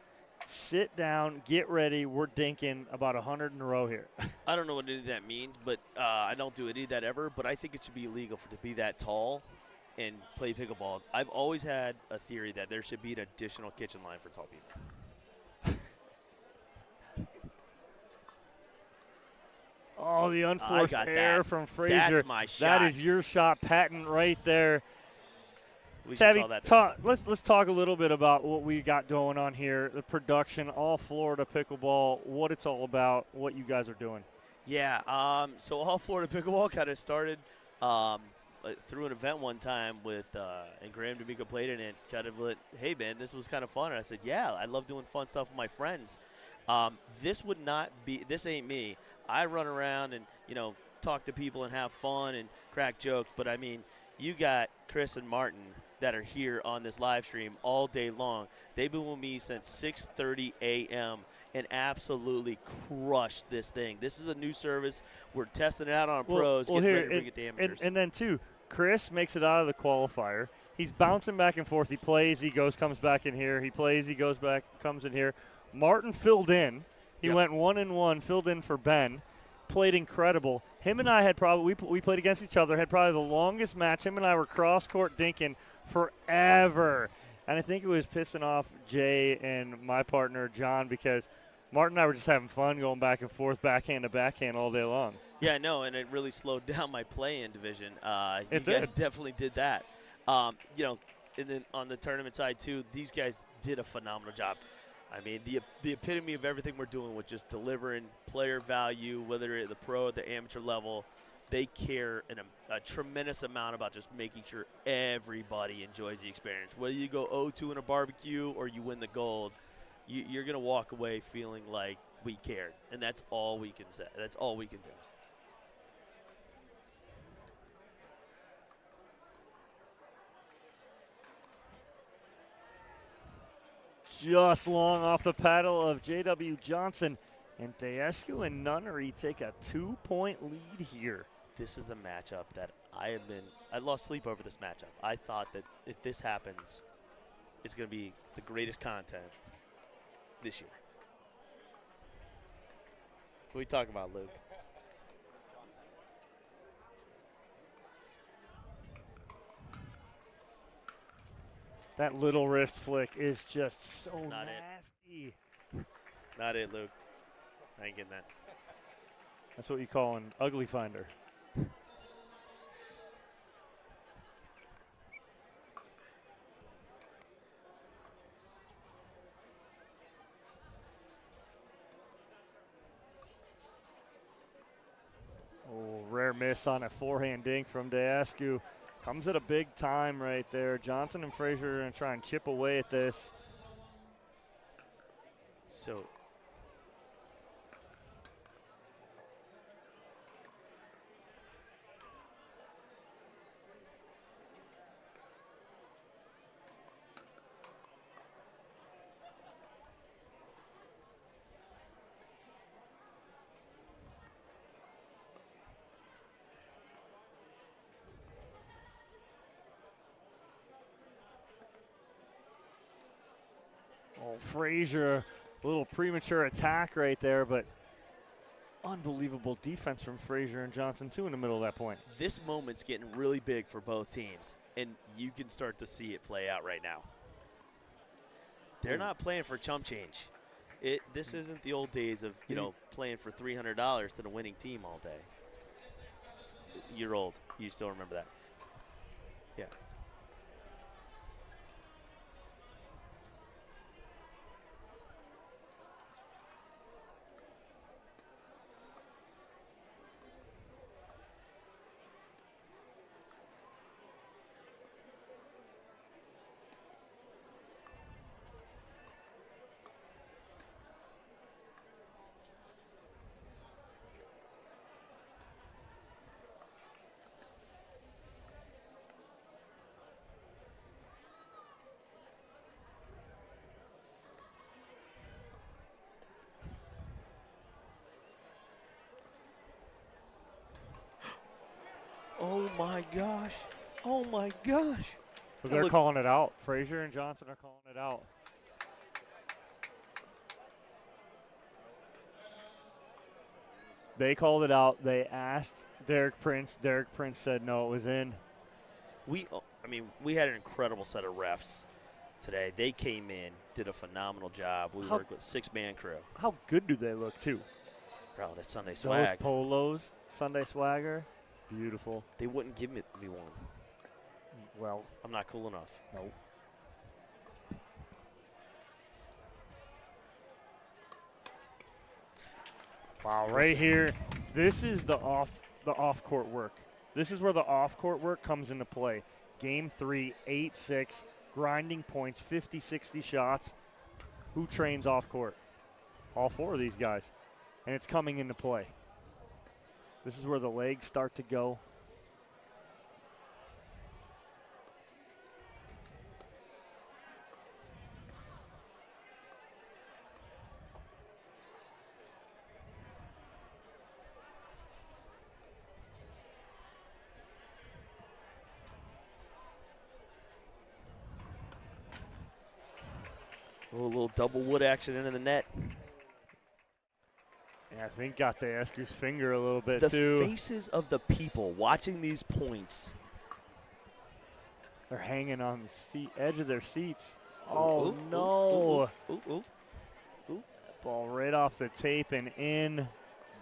sit down, get ready. We're dinking about 100 in a row here. I don't know what any of that means, but I don't do any of that ever, but I think it should be illegal to be that tall and play pickleball. I've always had a theory that there should be an additional kitchen line for tall people. Oh, the unforced error from Frazier. That's my shot. That is your shot patent right there. We Tabby, should call that let's talk a little bit about what we got going on here, the production, All Florida Pickleball, what it's all about, what you guys are doing. Yeah, so All Florida Pickleball kind of started through an event one time with, and Graham D'Amico played in it, kind of like, hey, man, this was kind of fun. And I said, yeah, I love doing fun stuff with my friends. This ain't me. I run around and, talk to people and have fun and crack jokes. But, I mean, you got Chris and Martin that are here on this live stream all day long. They've been with me since 6:30 a.m. and absolutely crushed this thing. This is a new service. We're testing it out on pros, getting ready to bring it to amateurs. And then, too, Chris makes it out of the qualifier. He's bouncing back and forth. He plays, he goes, comes back in here. He plays, he goes back, comes in here. Martin filled in. He went 1-1, filled in for Ben, played incredible. Him and I had we played against each other, had probably the longest match. Him and I were cross-court dinking forever. And I think it was pissing off Jay and my partner, John, because Martin and I were just having fun going back and forth, backhand to backhand all day long. Yeah, no, and it really slowed down my play-in division. You guys definitely did that. And then on the tournament side, too, these guys did a phenomenal job. I mean, the epitome of everything we're doing was just delivering player value, whether at the pro or the amateur level. They care a tremendous amount about just making sure everybody enjoys the experience. Whether you go 0-2 in a barbecue or you win the gold, you're going to walk away feeling like we cared. And that's all we can say. That's all we can do. Just long off the paddle of J.W. Johnson. And Daescu and Nunnery take a 2-point lead here. This is the matchup that I lost sleep over this matchup. I thought that if this happens, it's going to be the greatest content this year. What are we talking about, Luke? That little wrist flick is just so nasty. Not it, Luke. I ain't getting that. That's what you call an ugly finder. Oh, rare miss on a forehand dink from Daescu. Comes at a big time right there. Johnson and Frazier are going to try and chip away at this. So Frazier, a little premature attack right there, but unbelievable defense from Frazier and Johnson, too, in the middle of that point. This moment's getting really big for both teams. And you can start to see it play out right now. They're not playing for chump change. This isn't the old days of, playing for $300 to the winning team all day. You're old. You still remember that. Yeah. Oh, my gosh. Oh, my gosh. But they're calling it out. Frazier and Johnson are calling it out. They called it out. They asked Derek Prince. Derek Prince said no, it was in. We had an incredible set of refs today. They came in, did a phenomenal job. We worked with a 6-man crew. How good do they look, too? Bro, that's Sunday swag. Those polos, Sunday swagger, beautiful. They wouldn't give me one. Well, I'm not cool enough. Nope. Wow, right here, this is the off-court work. This is where the off-court work comes into play. Game 3, 8-6, grinding points, 50, 60 shots. Who trains off-court? All 4 of these guys. And it's coming into play. This is where the legs start to go. A little double wood action into the net. Yeah, I think got Daescu's finger a little bit, too. The faces of the people watching these points. They're hanging on the edge of their seats. Oh, no. Ball right off the tape and in.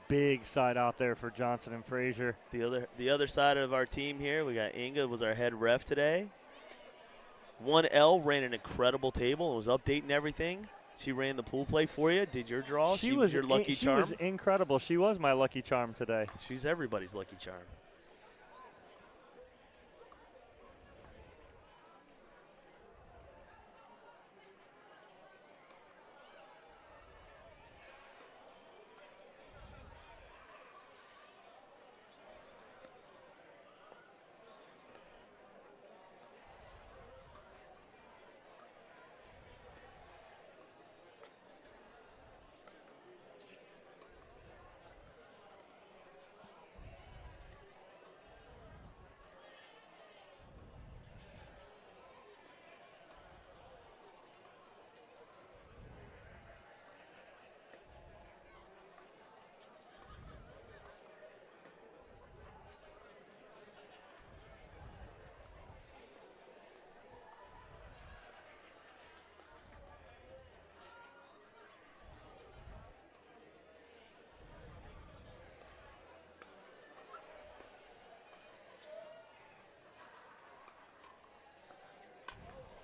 Big side out there for Johnson and Frazier. The other side of our team here, we got Inga was our head ref today. 1L ran an incredible table and was updating everything. She ran the pool play for you, did your draw. She was your lucky charm. She was incredible. She was my lucky charm today. She's everybody's lucky charm.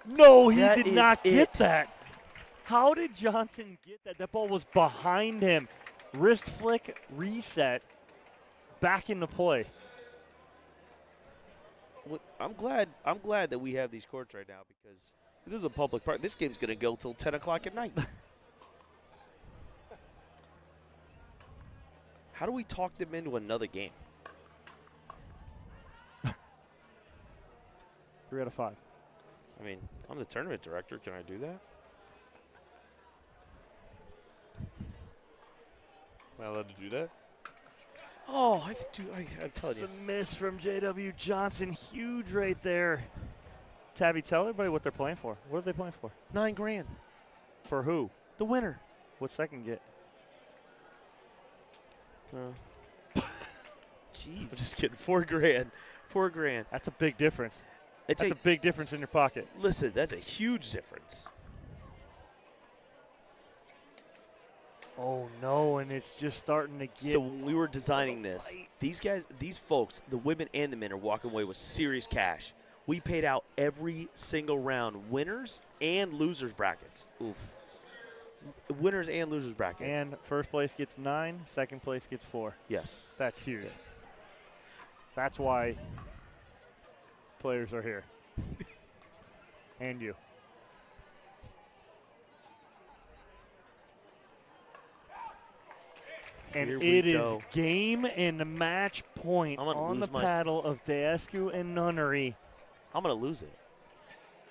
No, he did not get that. How did Johnson get that? That ball was behind him. Wrist flick, reset, back into play. Well, I'm glad that we have these courts right now because this is a public park. This game's going to go till 10 o'clock at night. How do we talk them into another game? 3 out of 5. I mean, I'm the tournament director. Can I do that? Am I allowed to do that? Oh, I'm telling you. The miss from J.W. Johnson, huge right there. Tabby, tell everybody what they're playing for. What are they playing for? $9 grand. For who? The winner. What second get? Jeez. I'm just kidding. $4 grand. $4 grand. That's a big difference. That's a big difference in your pocket. Listen, that's a huge difference. Oh, no, and it's just starting to get. So when we were designing this, these guys, these folks, the women and the men are walking away with serious cash. We paid out every single round, winners and losers brackets. Oof. Winners and losers bracket. And first place gets 9, second place gets 4. Yes. That's huge. That's why players are here. And you. And it is game and match point on the paddle of Daescu and Nunnery. I'm going to lose it.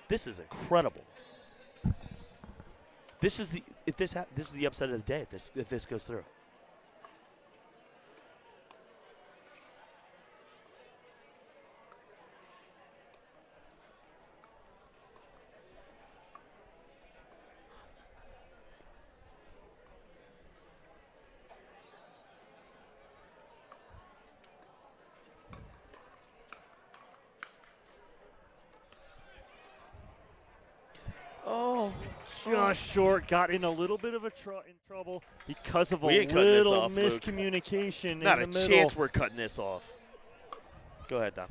This is incredible. This is the this is the upset of the day if this goes through. Just short, got in a little bit of trouble because of a little miscommunication in the middle. Not a chance we're cutting this off. Go ahead, Dom.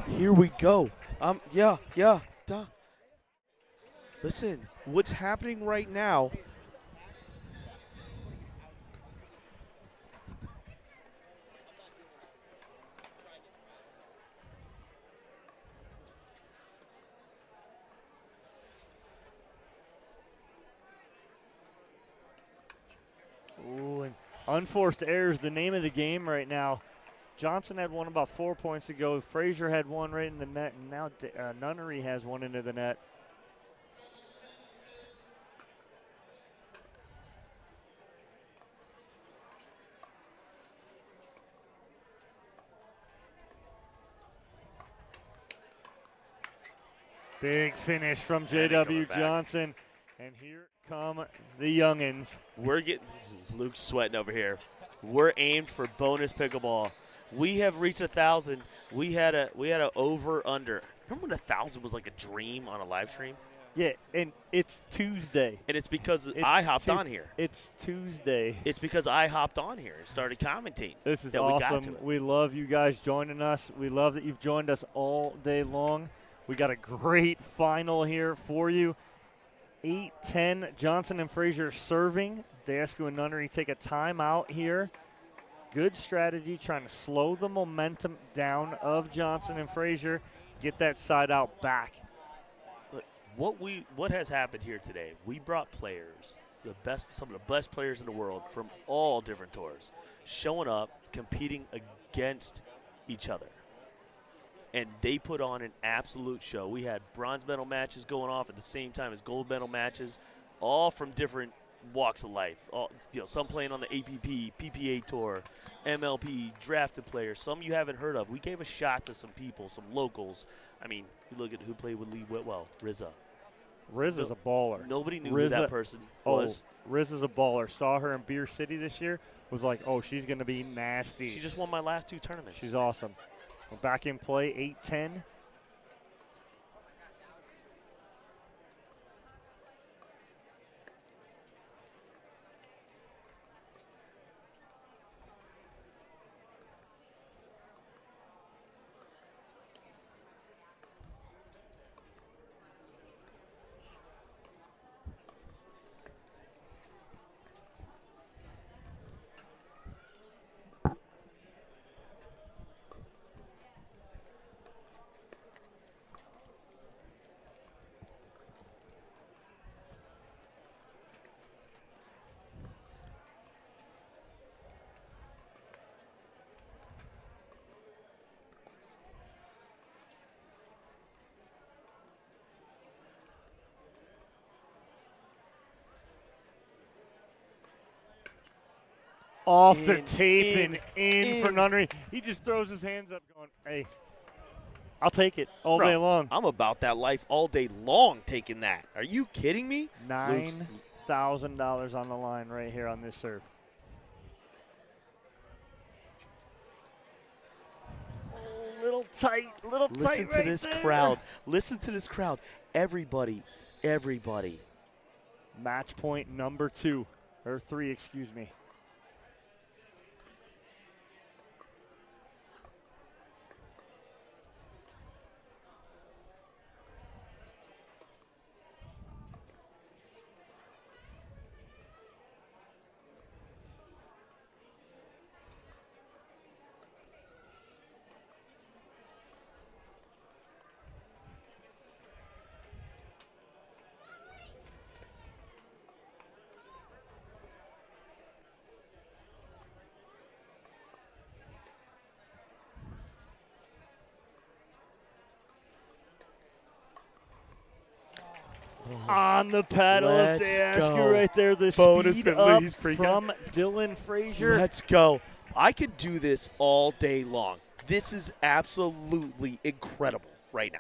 Here we go. Yeah. Duh. Listen, what's happening right now? Ooh, and unforced errors, the name of the game right now. Johnson had one about 4 points ago. Frazier had one right in the net, and now Nunnery has one into the net. Big finish from J.W. Johnson. And here come the youngins. We're getting Luke's sweating over here. We're aimed for bonus pickleball. We have reached 1,000. We had a over under. Remember when 1,000 was like a dream on a live stream? Yeah, and it's Tuesday. And it's because I hopped on here. It's Tuesday. It's because I hopped on here and started commentating. This is awesome. We love you guys joining us. We love that you've joined us all day long. We got a great final here for you. 8-10, Johnson and Frazier serving. Daescu and Nunnery take a timeout here. Good strategy, trying to slow the momentum down of Johnson and Frazier. Get that side out back. Look, what has happened here today? We brought players, some of the best players in the world from all different tours, showing up, competing against each other. And they put on an absolute show. We had bronze medal matches going off at the same time as gold medal matches, all from different walks of life. Some playing on the APP, PPA tour, MLP, drafted players, some you haven't heard of. We gave a shot to some people, some locals. I mean, you look at who played with Lee Whitwell, Rizza. Rizza's a baller. Nobody knew who that person was. Rizza's a baller. Saw her in Beer City this year. Was like, oh, she's going to be nasty. She just won my last 2 tournaments. She's awesome. We're back in play, 8-10. Off the tape and in for Nunnery. He just throws his hands up going, hey, I'll take it all day long. I'm about that life all day long taking that. Are you kidding me? $9,000 on the line right here on this serve. Oh, little tight Listen to right this there. crowd. Listen to this crowd. Everybody. Match point number 2, or 3, excuse me. On the paddle of Daescu right there. The Bonus speed penalty. up He's freaking from Dylan Frazier. Let's go. I could do this all day long. This is absolutely incredible right now.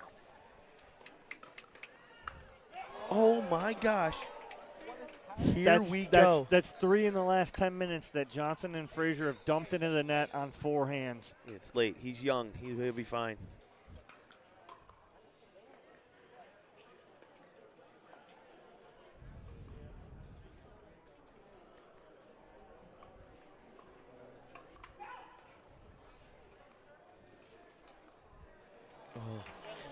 Oh, my gosh. Here we go. That's 3 in the last 10 minutes that Johnson and Frazier have dumped into the net on 4 hands. It's late. He's young. He'll be fine.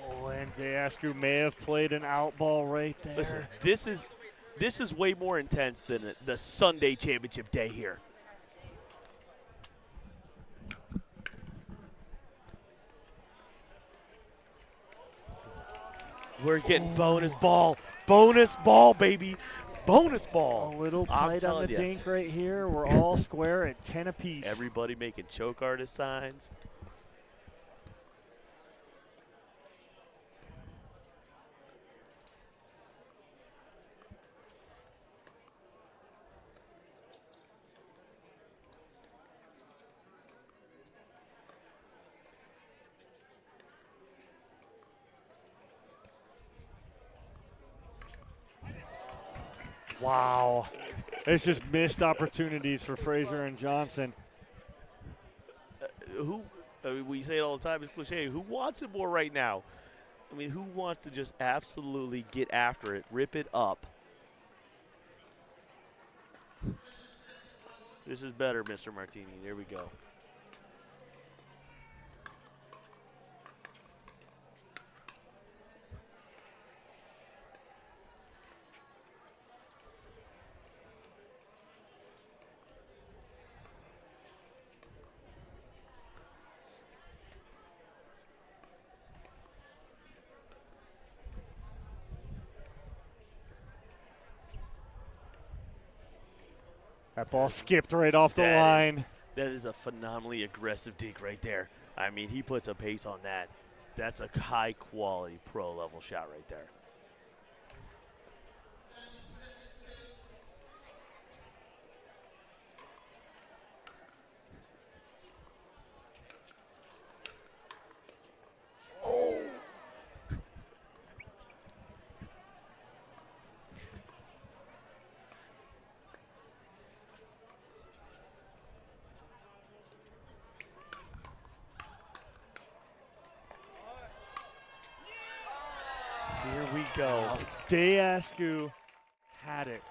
Oh, and Daescu may have played an out ball right there. Listen, this is way more intense than the Sunday championship day here. We're getting bonus ball, baby, bonus ball. A little tight on the dink right here. We're all square at 10 apiece. Everybody making choke artist signs. Wow. It's just missed opportunities for Frazier and Johnson. We say it all the time, it's cliche. Who wants it more right now? I mean, who wants to just absolutely get after it, rip it up? This is better, Mr. Martini. There we go. That ball skipped right off the line. That is a phenomenally aggressive dink right there. I mean, he puts a pace on that. That's a high-quality pro-level shot right there. Here we go. Daescu had it.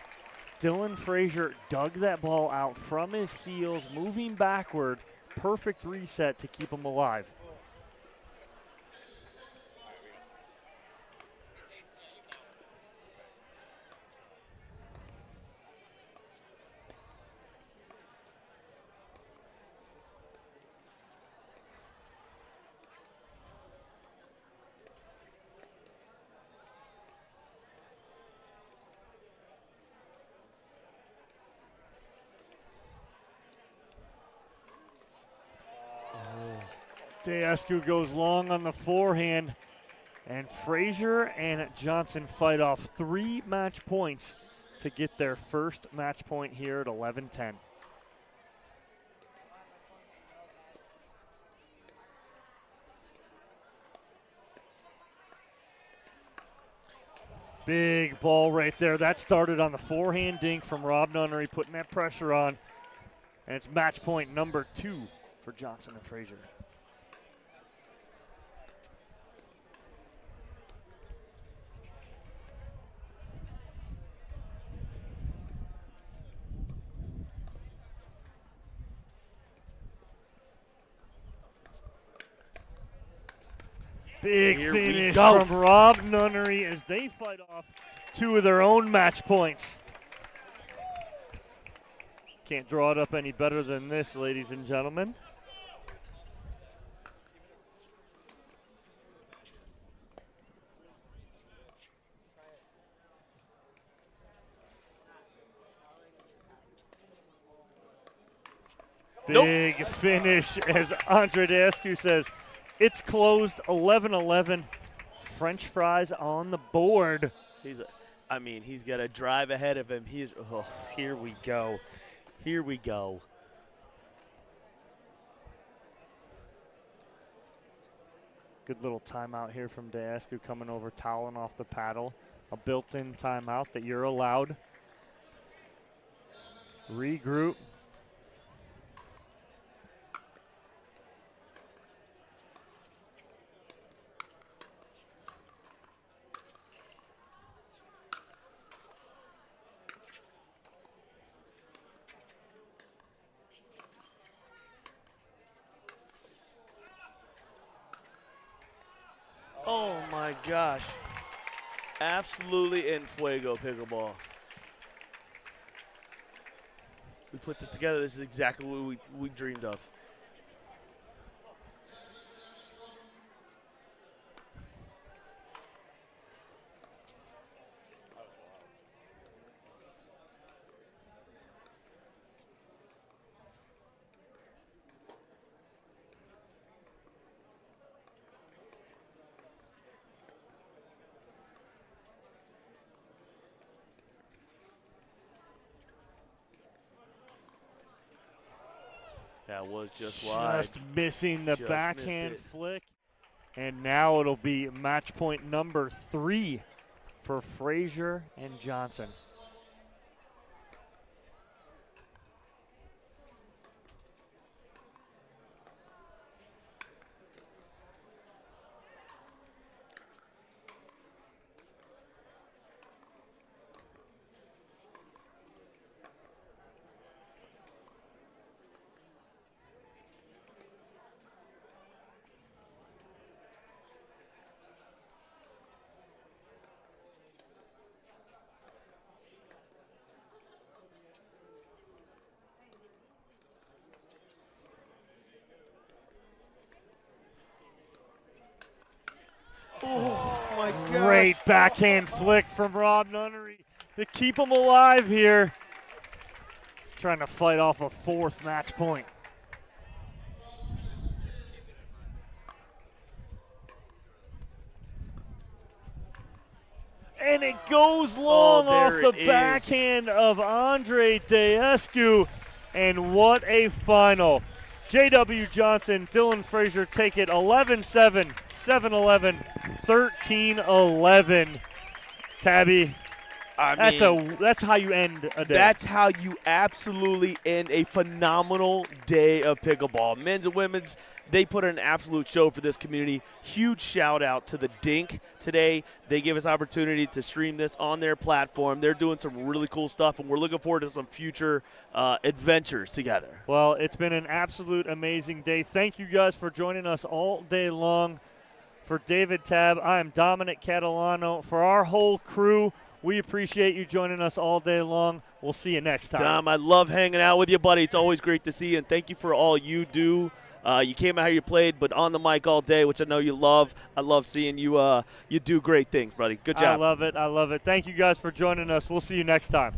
Dylan Frazier dug that ball out from his heels, moving backward. Perfect reset to keep him alive. Daescu goes long on the forehand, and Frazier and Johnson fight off 3 match points to get their first match point here at 11-10. Big ball right there. That started on the forehand dink from Rob Nunnery, putting that pressure on. And it's match point number 2 for Johnson and Frazier. Big finish from Rob Nunnery as they fight off 2 of their own match points. Can't draw it up any better than this, ladies and gentlemen. Big finish as Andrei Daescu says, it's closed 11-11. French fries on the board. He's got a drive ahead of him. Here we go. Here we go. Good little timeout here from Daescu coming over, toweling off the paddle. A built-in timeout that you're allowed. Regroup. Oh my gosh. Absolutely en fuego pickleball. We put this together. This is exactly what we dreamed of. That was just wide. Just missing the backhand flick. And now it'll be match point number 3 for Frazier and Johnson. Oh, my gosh. Great backhand flick from Rob Nunnery to keep him alive here. Trying to fight off a 4th match point. And it goes long off the backhand of Andrei Daescu. And what a final. J.W. Johnson, Dylan Frazier take it 11-7, 7-11, 13-11. Tabby, that's how you end a day. That's how you absolutely end a phenomenal day of pickleball. Men's and women's, they put an absolute show for this community. Huge shout out to the Dink today. They gave us opportunity to stream this on their platform. They're doing some really cool stuff, and we're looking forward to some future adventures together. Well, it's been an absolute amazing day. Thank you guys for joining us all day long. For David Tabb, I am Dominic Catalano. For our whole crew, we appreciate you joining us all day long. We'll see you next time. Dom, I love hanging out with you, buddy. It's always great to see you, and thank you for all you do. You came out here, you played, but on the mic all day, which I know you love. I love seeing you. You do great things, buddy. Good job. I love it. I love it. Thank you guys for joining us. We'll see you next time.